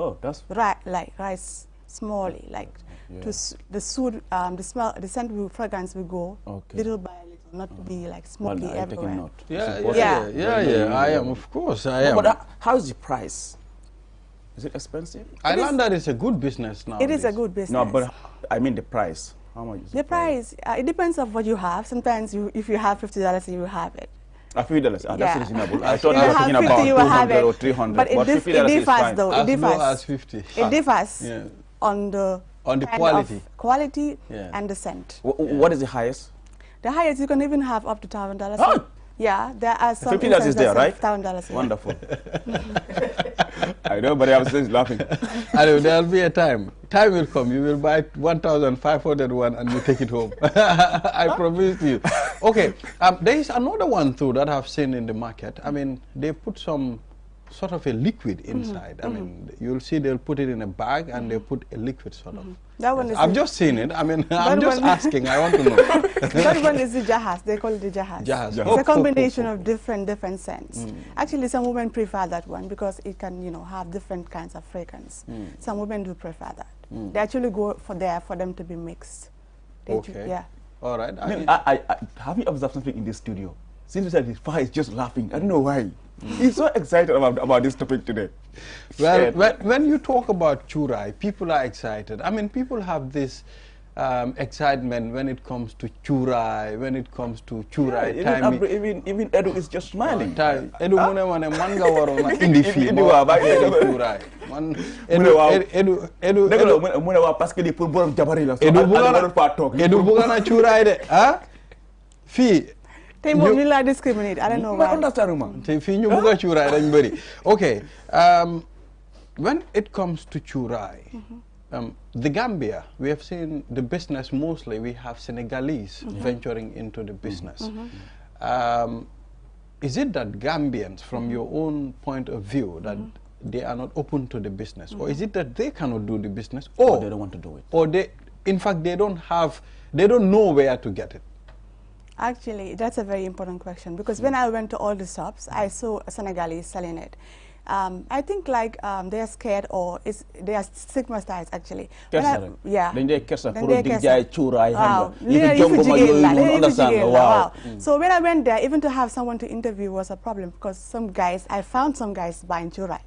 rise smallly, like to the smell, the scent fragrance will go little by little, not be like smoky everywhere. Yeah. I am, of course, I am. But how is the price? Is it expensive? I learned that it's a good business now. It is a good business. No, but I mean the price. How much is the price? It depends on what you have. Sometimes if you have $50, you will have it. $50. That's reasonable. I thought you were thinking about 200 or 300. But it differs, though. It differs. As low as 50. It differs on the quality and the scent. What is the highest? The highest you can even have up to $1,000. Oh. Yeah, there are some. $50 is there, right? $1,000. Wonderful. I know, but I was just laughing. There'll be a time. Time will come. You will buy 1,501 and you take it home. I promise you. Okay. There is another one too that I've seen in the market. I mean, they put some sort of a liquid inside. I mean, you'll see they'll put it in a bag and they put a liquid sort of. That one is I've just seen it. I mean, I'm just asking. I want to know. That one is the jahaz. They call it the jahaz. Jahaz. It's a combination of different scents. Actually, some women prefer that one because it can, have different kinds of fragrance. Some women do prefer that. They actually go for them to be mixed. Okay. All right. I have you observed something in this studio? Seems like his father is just laughing. I don't know why. He's so excited about this topic today. Well, when you talk about churai, people are excited. I mean, people have this excitement when it comes to churai, when it comes to churai. Even Edu is just smiling. Edu mune manga warona indi fi churai. Edu mune wa parce que li pour borom jabari la. Edu bugana churai de. Ah? Fi They will discriminate. I don't know why. Okay. When it comes to churai, the Gambia, we have seen the business mostly. We have Senegalese venturing into the business. Is it that Gambians, from your own point of view, that they are not open to the business, or is it that they cannot do the business, or they don't want to do it, or in fact, they don't know where to get it? Actually, that's a very important question because when I went to all the shops, I saw Senegalese selling it. I think they are scared or they are stigmatized actually. Yeah. So when I went there, even to have someone to interview was a problem because I found some guys buying churai,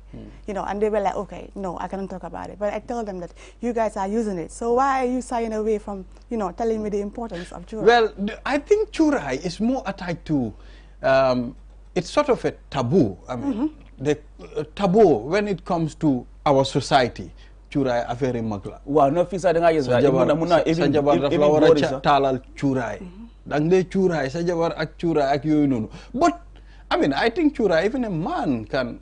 and they were like, okay, no, I cannot talk about it. But I told them that you guys are using it. So why are you shying away from, telling me the importance of churai? Well, I think churai is more attached to, it's sort of a taboo. I mean, the taboo when it comes to our society. Churai affaire magla. Wow, no fisa nga yes. Sa jabar daf la wara talal churai. Dang de churai sa jabar ak churai ak yoy nonu. But I mean, I think churai, even a man can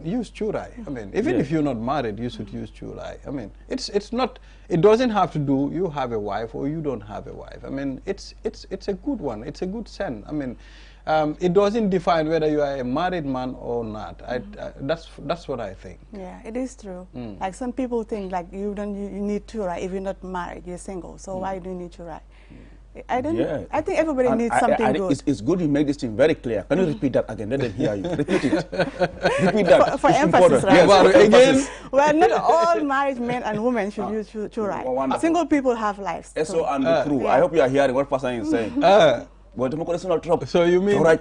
use churai. I mean, even if you're not married, you should use churai. I mean, it's not. It doesn't have to do you have a wife or you don't have a wife. I mean, it's a good one. It's a good scent. I mean. It doesn't define whether you are a married man or not. That's what I think. Yeah, it is true. Like some people think like you need churai if you're not married, you're single. So why do you need churai? I think everybody needs something good. It's good you make this thing very clear. Can you repeat that again? Let them hear you. Repeat it. Repeat that. For emphasis, right? Yeah, again. Well, not all married men and women should use churai. Single people have lives. So and the crew. I hope you are hearing what person is saying. So you mean so I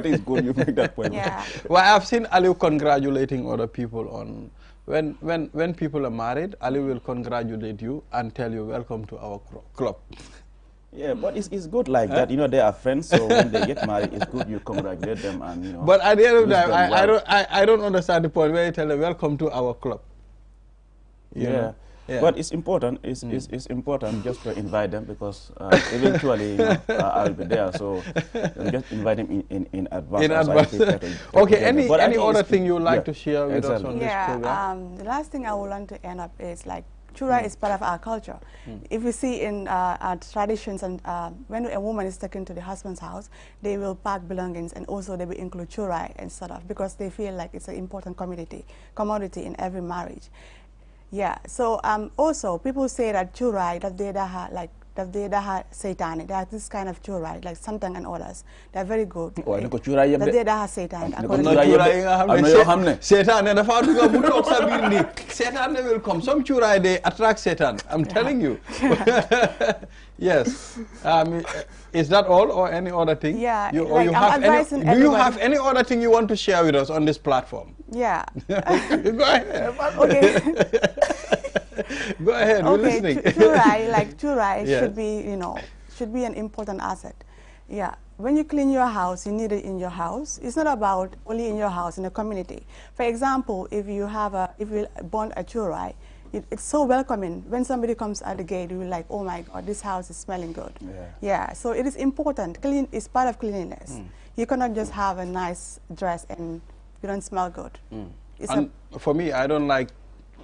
think it's good you make that point. Yeah. Well, I've seen Ali congratulating other people on when people are married. Ali will congratulate you and tell you welcome to our club. Yeah, but it's good like that. They are friends, so when they get married, it's good you congratulate them and But at the end of the day, I don't understand the point where you tell them welcome to our club. You know? Yeah. But it's important. It's important just to invite them because eventually I'll be there. So just invite them in advance. In advance. Okay. Any other thing you would like to share with us on this program? The last thing I would want to end up is like churai is part of our culture. If you see in our traditions and when a woman is taken to the husband's house, they will pack belongings and also they will include churai and sort of because they feel like it's an important commodity in every marriage. Yeah, so also people say that churai, that they daha Satan, they are this kind of churai, like Santang and others. They are very good. That they daha Satan. Satan will come. Some churai they attract Satan. I'm telling you. Yes. Is that all or any other thing? Yeah. Do you have any other thing you want to share with us on this platform? Yeah. Go ahead. Okay. Go ahead. We're listening. Churai should be an important asset. Yeah. When you clean your house, you need it in your house. It's not about only in your house, in the community. For example, if you burn a churai, it's so welcoming. When somebody comes at the gate, you're like, oh my God, this house is smelling good. Yeah, so it is important. Clean is part of cleanliness. You cannot just have a nice dress and you don't smell good. And for me, I don't like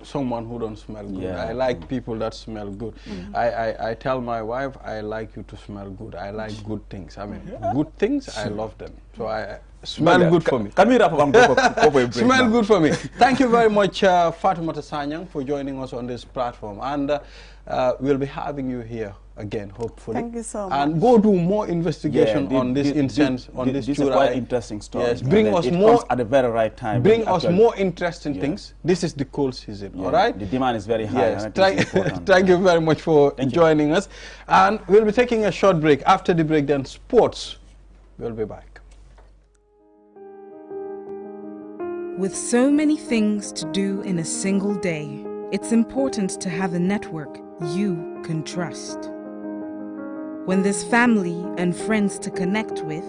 someone who don't smell good. I like people that smell good. I tell my wife, I like you to smell good. I like good things. I mean, good things, I love them. So Smell good for me. Can we wrap up and go for a break? Smell now? good for me. Thank you very much, Fatoumata Sanyang, for joining us on this platform. And we'll be having you here again, hopefully. Thank you so much. And go do more investigation on this incense, on this This is quite interesting story. Yes, bring us it more comes at the very right time. Bring us more interesting things. This is the cold season, all right? The demand is very high. Yes, and I think it's important. thank you very much for joining us. And we'll be taking a short break. After the break, then sports. We'll be back. With so many things to do in a single day, it's important to have a network you can trust. When there's family and friends to connect with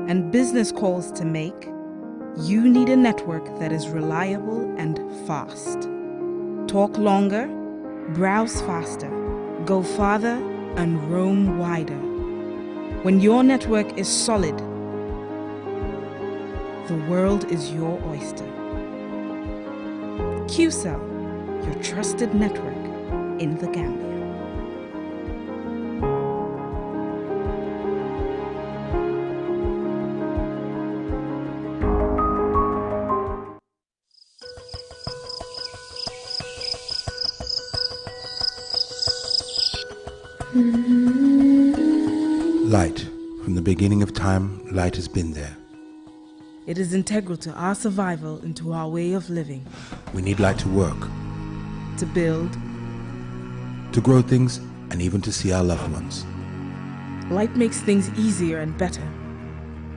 and business calls to make, you need a network that is reliable and fast. Talk longer, browse faster, go farther, and roam wider. When your network is solid, the world is your oyster. QCell, your trusted network in the Gambia. Light. From the beginning of time, light has been there. It is integral to our survival and to our way of living. We need light to work, To build, to grow things, and even to see our loved ones. light makes things easier and better.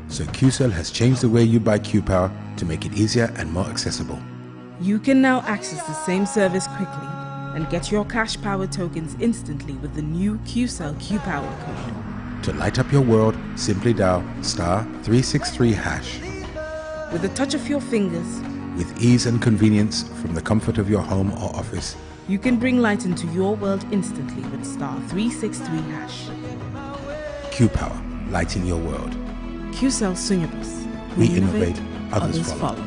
So QCell has changed the way you buy Q-Power to make it easier and more accessible. You can now access the same service quickly and get your cash power tokens instantly with the new QCell Q-Power code. To light up your world, simply dial *363#. With the touch of your fingers, With ease and convenience from the comfort of your home or office, you can bring light into your world instantly with *363#. Q-Power, lighting your world. QCell Sunyabus. We innovate, others follow.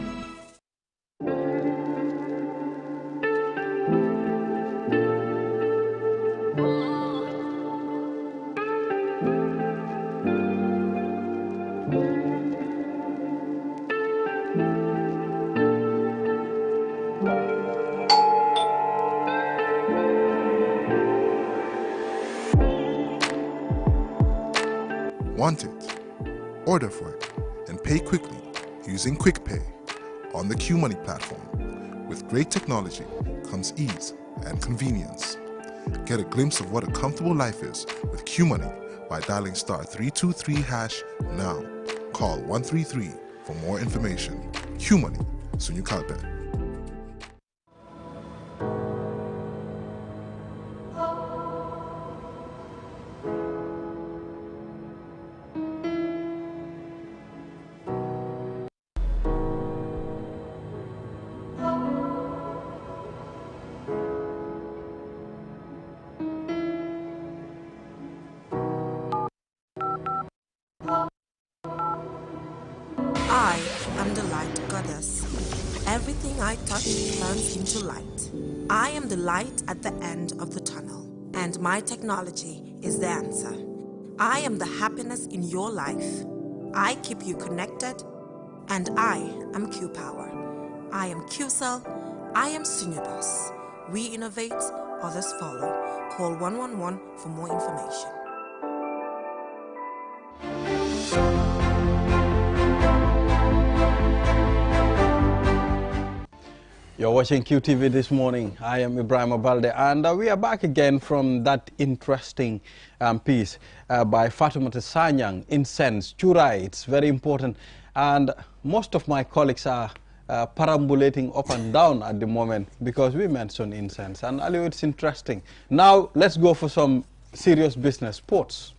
Want it? Order for it and pay quickly using Quick Pay on the Q Money platform. With great technology comes ease and convenience. Get a glimpse of what a comfortable life is with Q Money by dialing *323# now. Call 133 for more information. Q Money, Sunyu Kalpe. I am the light goddess. Everything I touch turns into light. I am the light at the end of the tunnel, and my technology is the answer. I am the happiness in your life. I keep you connected, and I am Q-Power. I am QCell. I am Sunyabus. We innovate, others follow. Call 111 for more information. You're watching QTV this morning. I am Ibrahim Abalde, and we are back again from that interesting piece by Fatoumata Sanyang, Incense, Churai. It's very important, and most of my colleagues are perambulating up and down at the moment because we mentioned incense, and Ali, it's interesting. Now, let's go for some serious business, sports.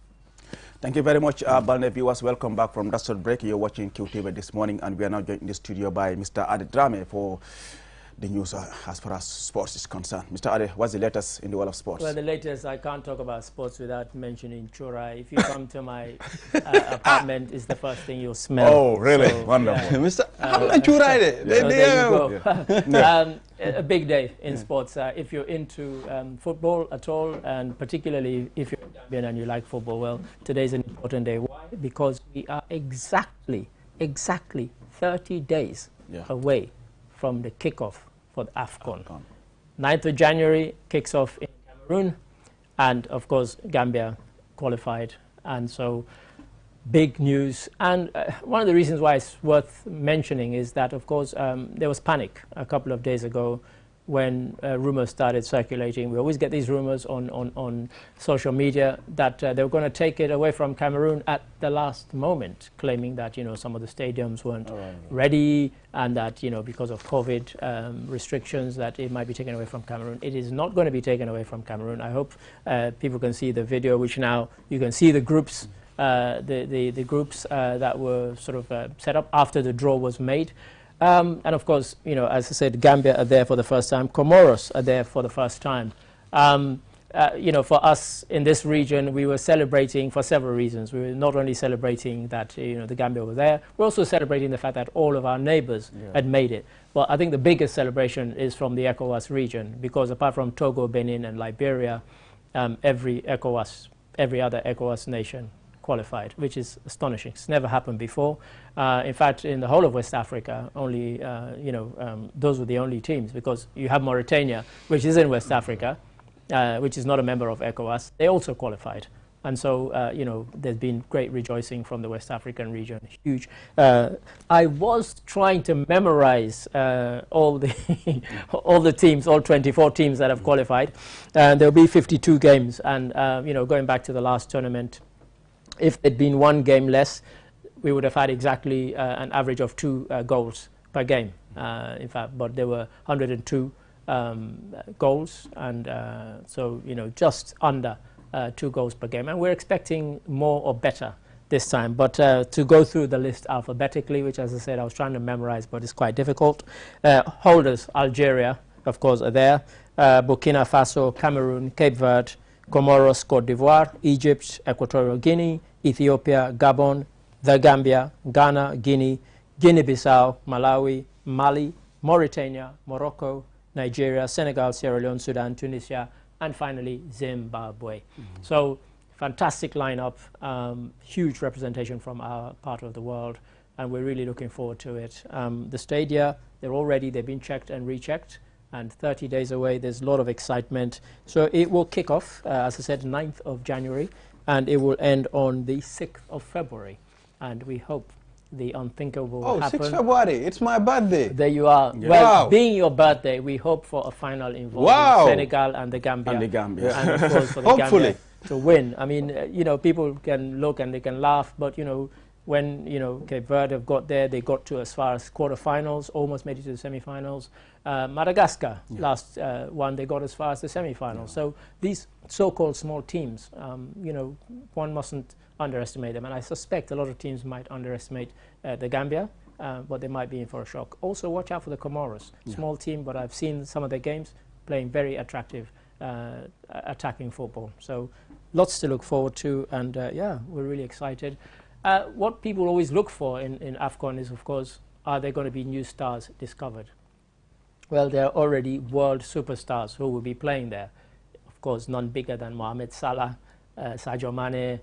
Thank you very much, Balne viewers. Welcome back from that short break. You're watching QTV this morning, and we are now joined in the studio by Mr. Ade Drame for the news as far as sports is concerned. Mr. Ade, what's the latest in the world of sports? Well, the latest, I can't talk about sports without mentioning Chura. If you come to my apartment, it's the first thing you'll smell. Oh, really? So, wonderful. Mr. I'm not Chura. There you go. A big day in sports. If you're into football at all, and particularly if you're Gambian and you like football, well, today's an important day. Why? Because we are exactly exactly 30 days away from the kickoff for the AFCON. 9th of January kicks off in Cameroon, and of course Gambia qualified, and so big news. And one of the reasons why it's worth mentioning is that, of course, there was panic a couple of days ago when rumors started circulating. We always get these rumors on social media that they were going to take it away from Cameroon at the last moment, claiming that, you know, some of the stadiums weren't ready, and that, you know, because of COVID restrictions, that it might be taken away from Cameroon. It is not going to be taken away from Cameroon. I hope people can see the video, which now you can see the groups, the groups that were sort of set up after the draw was made. And of course, you know, as I said, Gambia are there for the first time. Comoros are there for the first time. You know, for us in this region, we were celebrating for several reasons. We were not only celebrating that, you know, the Gambia were there, we're also celebrating the fact that all of our neighbors had made it. Well, I think the biggest celebration is from the ECOWAS region, because apart from Togo, Benin, and Liberia, every other ECOWAS nation qualified, which is astonishing. It's never happened before. In fact, in the whole of West Africa, only, you know, those were the only teams, because you have Mauritania, which is in West Africa, which is not a member of ECOWAS. They also qualified. And so, you know, there's been great rejoicing from the West African region, huge. I was trying to memorize all the teams, all 24 teams that have qualified. There'll be 52 games. And, you know, going back to the last tournament, if there'd been one game less, we would have had exactly an average of 2 goals per game. In fact, but there were 102 goals, and so, you know, just under 2 goals per game. And we're expecting more or better this time. But to go through the list alphabetically, which, as I said, I was trying to memorize, but it's quite difficult. Holders, Algeria, of course, are there. Burkina Faso, Cameroon, Cape Verde, Comoros, Cote d'Ivoire, Egypt, Equatorial Guinea, Ethiopia, Gabon, the Gambia, Ghana, Guinea, Guinea-Bissau, Malawi, Mali, Mauritania, Morocco, Nigeria, Senegal, Sierra Leone, Sudan, Tunisia, and finally Zimbabwe. So fantastic lineup, huge representation from our part of the world, and we're really looking forward to it. The stadia, they're all ready, they've been checked and rechecked, and 30 days away, there's a lot of excitement. So it will kick off, as I said, 9th of January, and it will end on the 6th of February. And we hope the unthinkable will happen. 6th February, it's my birthday. There you are. Yeah. Well, Wow. being your birthday, we hope for a final involving Senegal and the Gambia. And the Gambia. And of course for the Gambia to win. I mean, you know, people can look and they can laugh, but, you know, when, you know, Cape Verde have got there, they got to as far as quarterfinals, almost made it to the semi-finals. Madagascar, last one, they got as far as the semi-finals. So these so-called small teams, you know, one mustn't underestimate them. And I suspect a lot of teams might underestimate the Gambia, but they might be in for a shock. Also, watch out for the Comoros. Small team, but I've seen some of their games playing very attractive attacking football. So lots to look forward to, and yeah, we're really excited. What people always look for in AFCON is, of course, are there going to be new stars discovered? Well, there are already world superstars who will be playing there. Of course, none bigger than Mohamed Salah, Sadio Mane.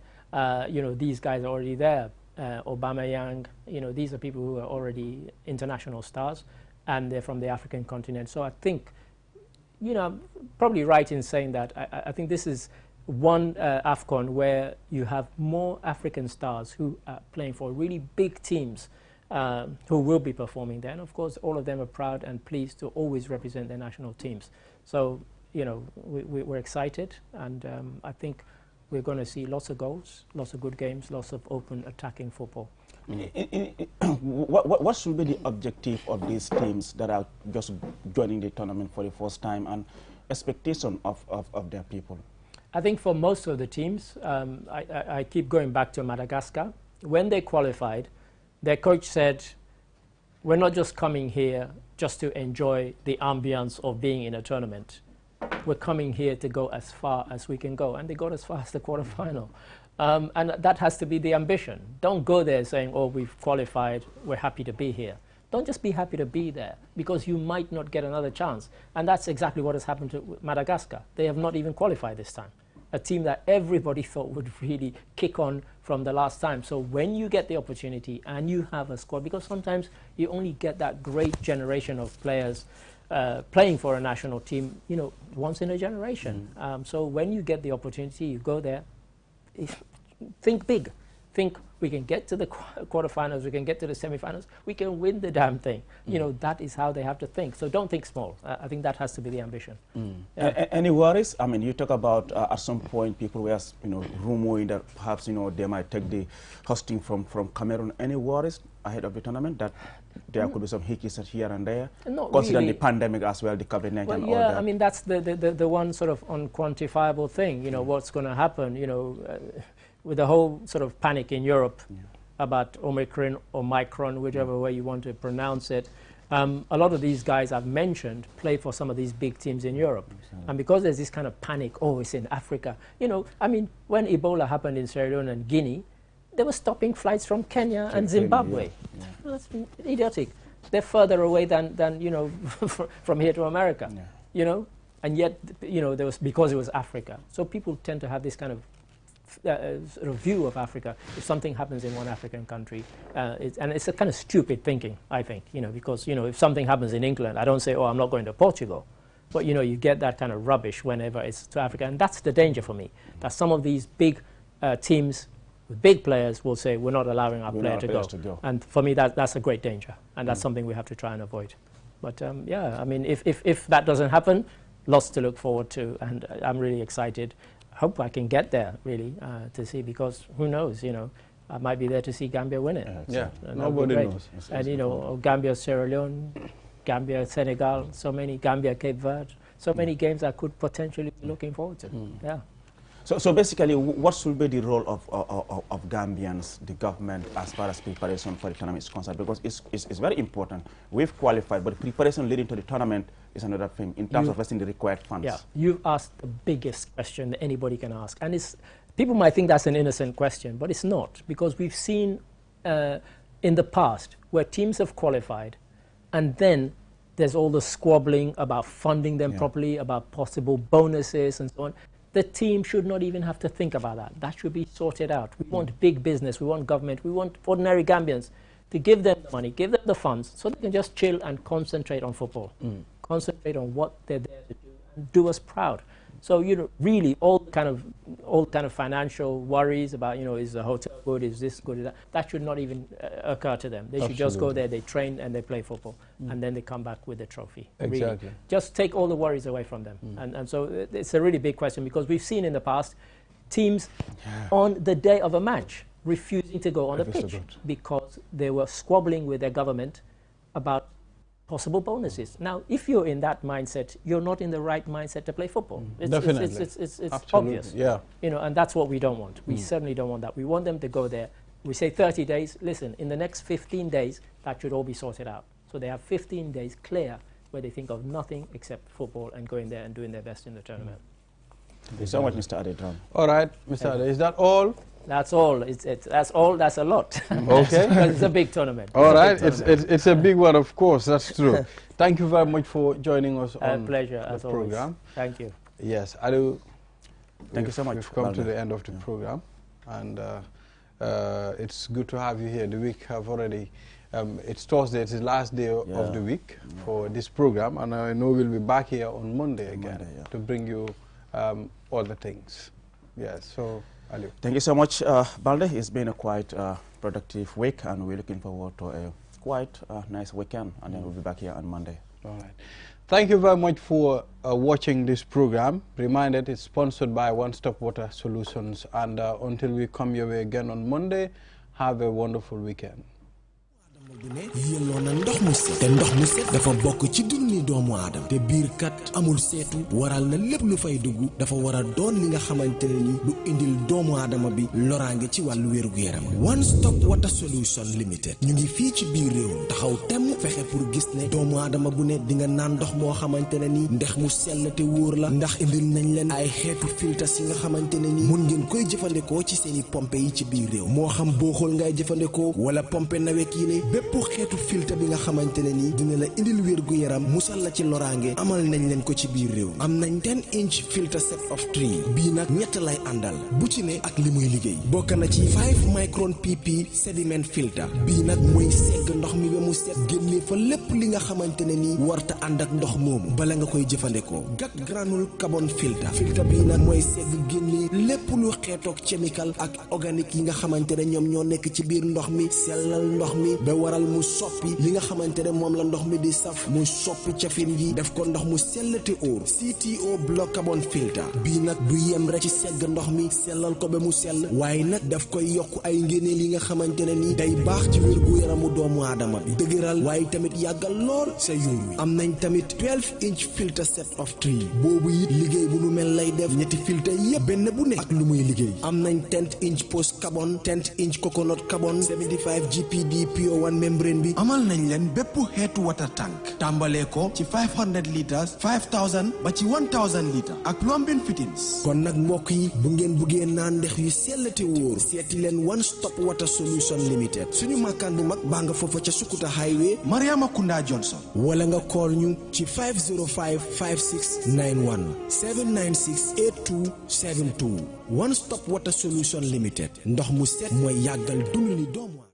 You know, these guys are already there. Aubameyang, you know, these are people who are already international stars, and they're from the African continent. So I think, you know, I'm probably right in saying that I think this is one AFCON where you have more African stars who are playing for really big teams who will be performing there. And of course, all of them are proud and pleased to always represent their national teams. So, you know, we're excited, and I think we're going to see lots of goals, lots of good games, lots of open attacking football. What should be the objective of these teams that are just joining the tournament for the first time, and expectation of their people? I think for most of the teams, I keep going back to Madagascar. When they qualified, their coach said, we're not just coming here just to enjoy the ambience of being in a tournament. We're coming here to go as far as we can go. And they got as far as the quarterfinal. And that has to be the ambition. Don't go there saying, oh, we've qualified, we're happy to be here. Don't just be happy to be there, because you might not get another chance. And that's exactly what has happened to Madagascar. They have not even qualified this time. a team that everybody thought would really kick on from the last time. So when you get the opportunity and you have a squad, because sometimes you only get that great generation of players playing for a national team, you know, once in a generation. So when you get the opportunity, you go there, think big. Think we can get to the quarterfinals, we can get to the semifinals, we can win the damn thing. You know, that is how they have to think. So don't think small. I think that has to be the ambition. Yeah. Any worries? I mean, you talk about at some point people were, you know, rumoring that perhaps, you know, they might take the hosting from Cameroon. Any worries ahead of the tournament that there could be some hiccups here and there? Not considering really. the pandemic as well, the COVID-19 well, and yeah, all that. I mean, that's the one sort of unquantifiable thing, you know, what's going to happen, you know, with the whole sort of panic in Europe about Omicron or Micron, whichever way you want to pronounce it. A lot of these guys I've mentioned play for some of these big teams in Europe. And because there's this kind of panic, oh, it's in Africa. You know, I mean, when Ebola happened in Sierra Leone and Guinea, they were stopping flights from Kenya and Zimbabwe. Well, that's idiotic. They're further away than you know, from here to America, you know? And yet, you know, there was, because it was Africa. So people tend to have this kind of sort of view of Africa. If something happens in one African country, and it's a kind of stupid thinking, I think, you know, because, you know, if something happens in England, I don't say, oh, I'm not going to Portugal. But, you know, you get that kind of rubbish whenever it's to Africa. And that's the danger for me, that some of these big teams with big players will say, we're not allowing our player to go. And for me, that's a great danger. And that's something we have to try and avoid. But, yeah, I mean, if that doesn't happen, lots to look forward to. And I'm really excited. Hope I can get there, really, to see, because who knows, you know, I might be there to see Gambia win it. Yeah, nobody knows. And, you know, Gambia, Sierra Leone, Gambia, Senegal, so many, Gambia, Cape Verde, so many games I could potentially be looking forward to. Yeah. So basically, what should be the role of Gambians, the government, as far as preparation for the tournament is concerned? Because it's very important. We've qualified, but preparation leading to the tournament is another thing in terms of investing the required funds. Yeah, you've asked the biggest question that anybody can ask. And people might think that's an innocent question, but it's not. Because we've seen in the past where teams have qualified, and then there's all the squabbling about funding them properly, about possible bonuses and so on. The team should not even have to think about that. That should be sorted out. We want big business, we want government, we want ordinary Gambians to give them the money, give them the funds, so they can just chill and concentrate on football. Concentrate on what they're there to do and do us proud. So, you know, really all kind of financial worries about, you know, is the hotel good, is this good, that should not even occur to them. They should just go there, they train and they play football, and then they come back with the trophy. Exactly. Really. Just take all the worries away from them. And so it's a really big question, because we've seen in the past teams on the day of a match refusing to go on the pitch because they were squabbling with their government about possible bonuses. Now, if you're in that mindset, you're not in the right mindset to play football. Definitely. It's obvious. Yeah. You know, and that's what we don't want. We certainly don't want that. We want them to go there. We say 30 days. Listen, in the next 15 days, that should all be sorted out. So they have 15 days clear where they think of nothing except football and going there and doing their best in the tournament. Thank you so much, Mr. Adedram. All right, Mr. Ade, is that all? That's all. That's all. That's a lot. Okay. Because it's a big tournament. All right. It's a big one, of course. That's true. Thank you very much for joining us on pleasure, the as program. Always. Thank you. Yes, I do. Thank you so much. We've come to the end of the program, and it's good to have you here. The week have already. It's Thursday. It's the last day of the week for this program, and I know we'll be back here on Monday again to bring you all the things. Yes. So. Ali. Thank you so much, Balde. It's been a quite productive week, and we're looking forward to a quite nice weekend, and then we'll be back here on Monday. All right. Thank you very much for watching this program. Reminded it's sponsored by One Stop Water Solutions, and until we come your way again on Monday, have a wonderful weekend. yelloo na ndox mu set te ndox mu set dafa bokk ci dunni doomu aadama te biir kat amul seetu waral na lépp lu fay dugg dafa war a doon li nga xamante ne ni lu indil doomu aadama bi loraange ci wàllu wérgu yaram One Stop Water Solution Limited ñu ngi fii ci biir réew taxaw temm fexe pour gis ne doomu aadama bu ne di nga naan ndox moo xamante ne ni ndex mu sell te wóor la ndax indil nañ leen ay xeetu filtres yi nga xamante ne ni mun ngeen koy jëfandikoo ci seeni pompe yi ci biir réew moo xam boo xool ngay jëfandikoo wala pompe nawet yi bépp xeetu filtre bi nga xamante ne ni dina la indil wér gu yaram musal la ci loraange amal nañ leen ko ci biir réew am nañ 10-inch filter set of 3 bii nag ñett lay àndal bu ci ne ak li muy liggéey bokk na ci 5 micron pp sediment filter bii nag mooy segg ndox mi ba mu set génne fa lépp li nga xamante ne ni warta ànd ak ndox moomu bala nga koy jëfandikoo gat granule carbon filter bii nag mooy segg génne lépp lu xeetoog chemical ak organique yi nga xamante ne ñoom ñoo nekk ci biir ndox mi sellal ndox mi ba waral mu soppi li nga xamante ne moom la ndox mi di saf mu soppi cafin yi def ko ndox mu sell te óor CTO block carbon filter bii nag du yem rek ci segg ndox mi sellal ko ba mu sell waaye nag daf koy yokk ay ngéneel yi nga xamante ne ni day baax ci wér gu yaramu doomu aadama bi dëgëral waaye tamit yàggal lool sa yuur wi am nañ tamit 12-inch filter set of 3 boobu it liggéey bu nu mel lay def ñetti filter yépp benn bu ne ak lu muy liggéey am nañ 10-inch post carbon 10-inch coconut carbon 75 GPD pure one membrane bi amal nañ leen bépp xeetu water tank tàmbalee ko ci 500 litres 5000 ba ci 1000 litres ak plumbing fittings kon nag mbokk yi bu ngeen buggee naan ndex yu sell te wóor seeti leen one stop water solution limited suñu makkaan bu mag baa nga foofa ca Sukuta highway Mariama Kunda Johnson wala nga call ñu ci 505 5691 796 8272 one stop water solution limited ndox mu set mooy yàggal dund ni doomu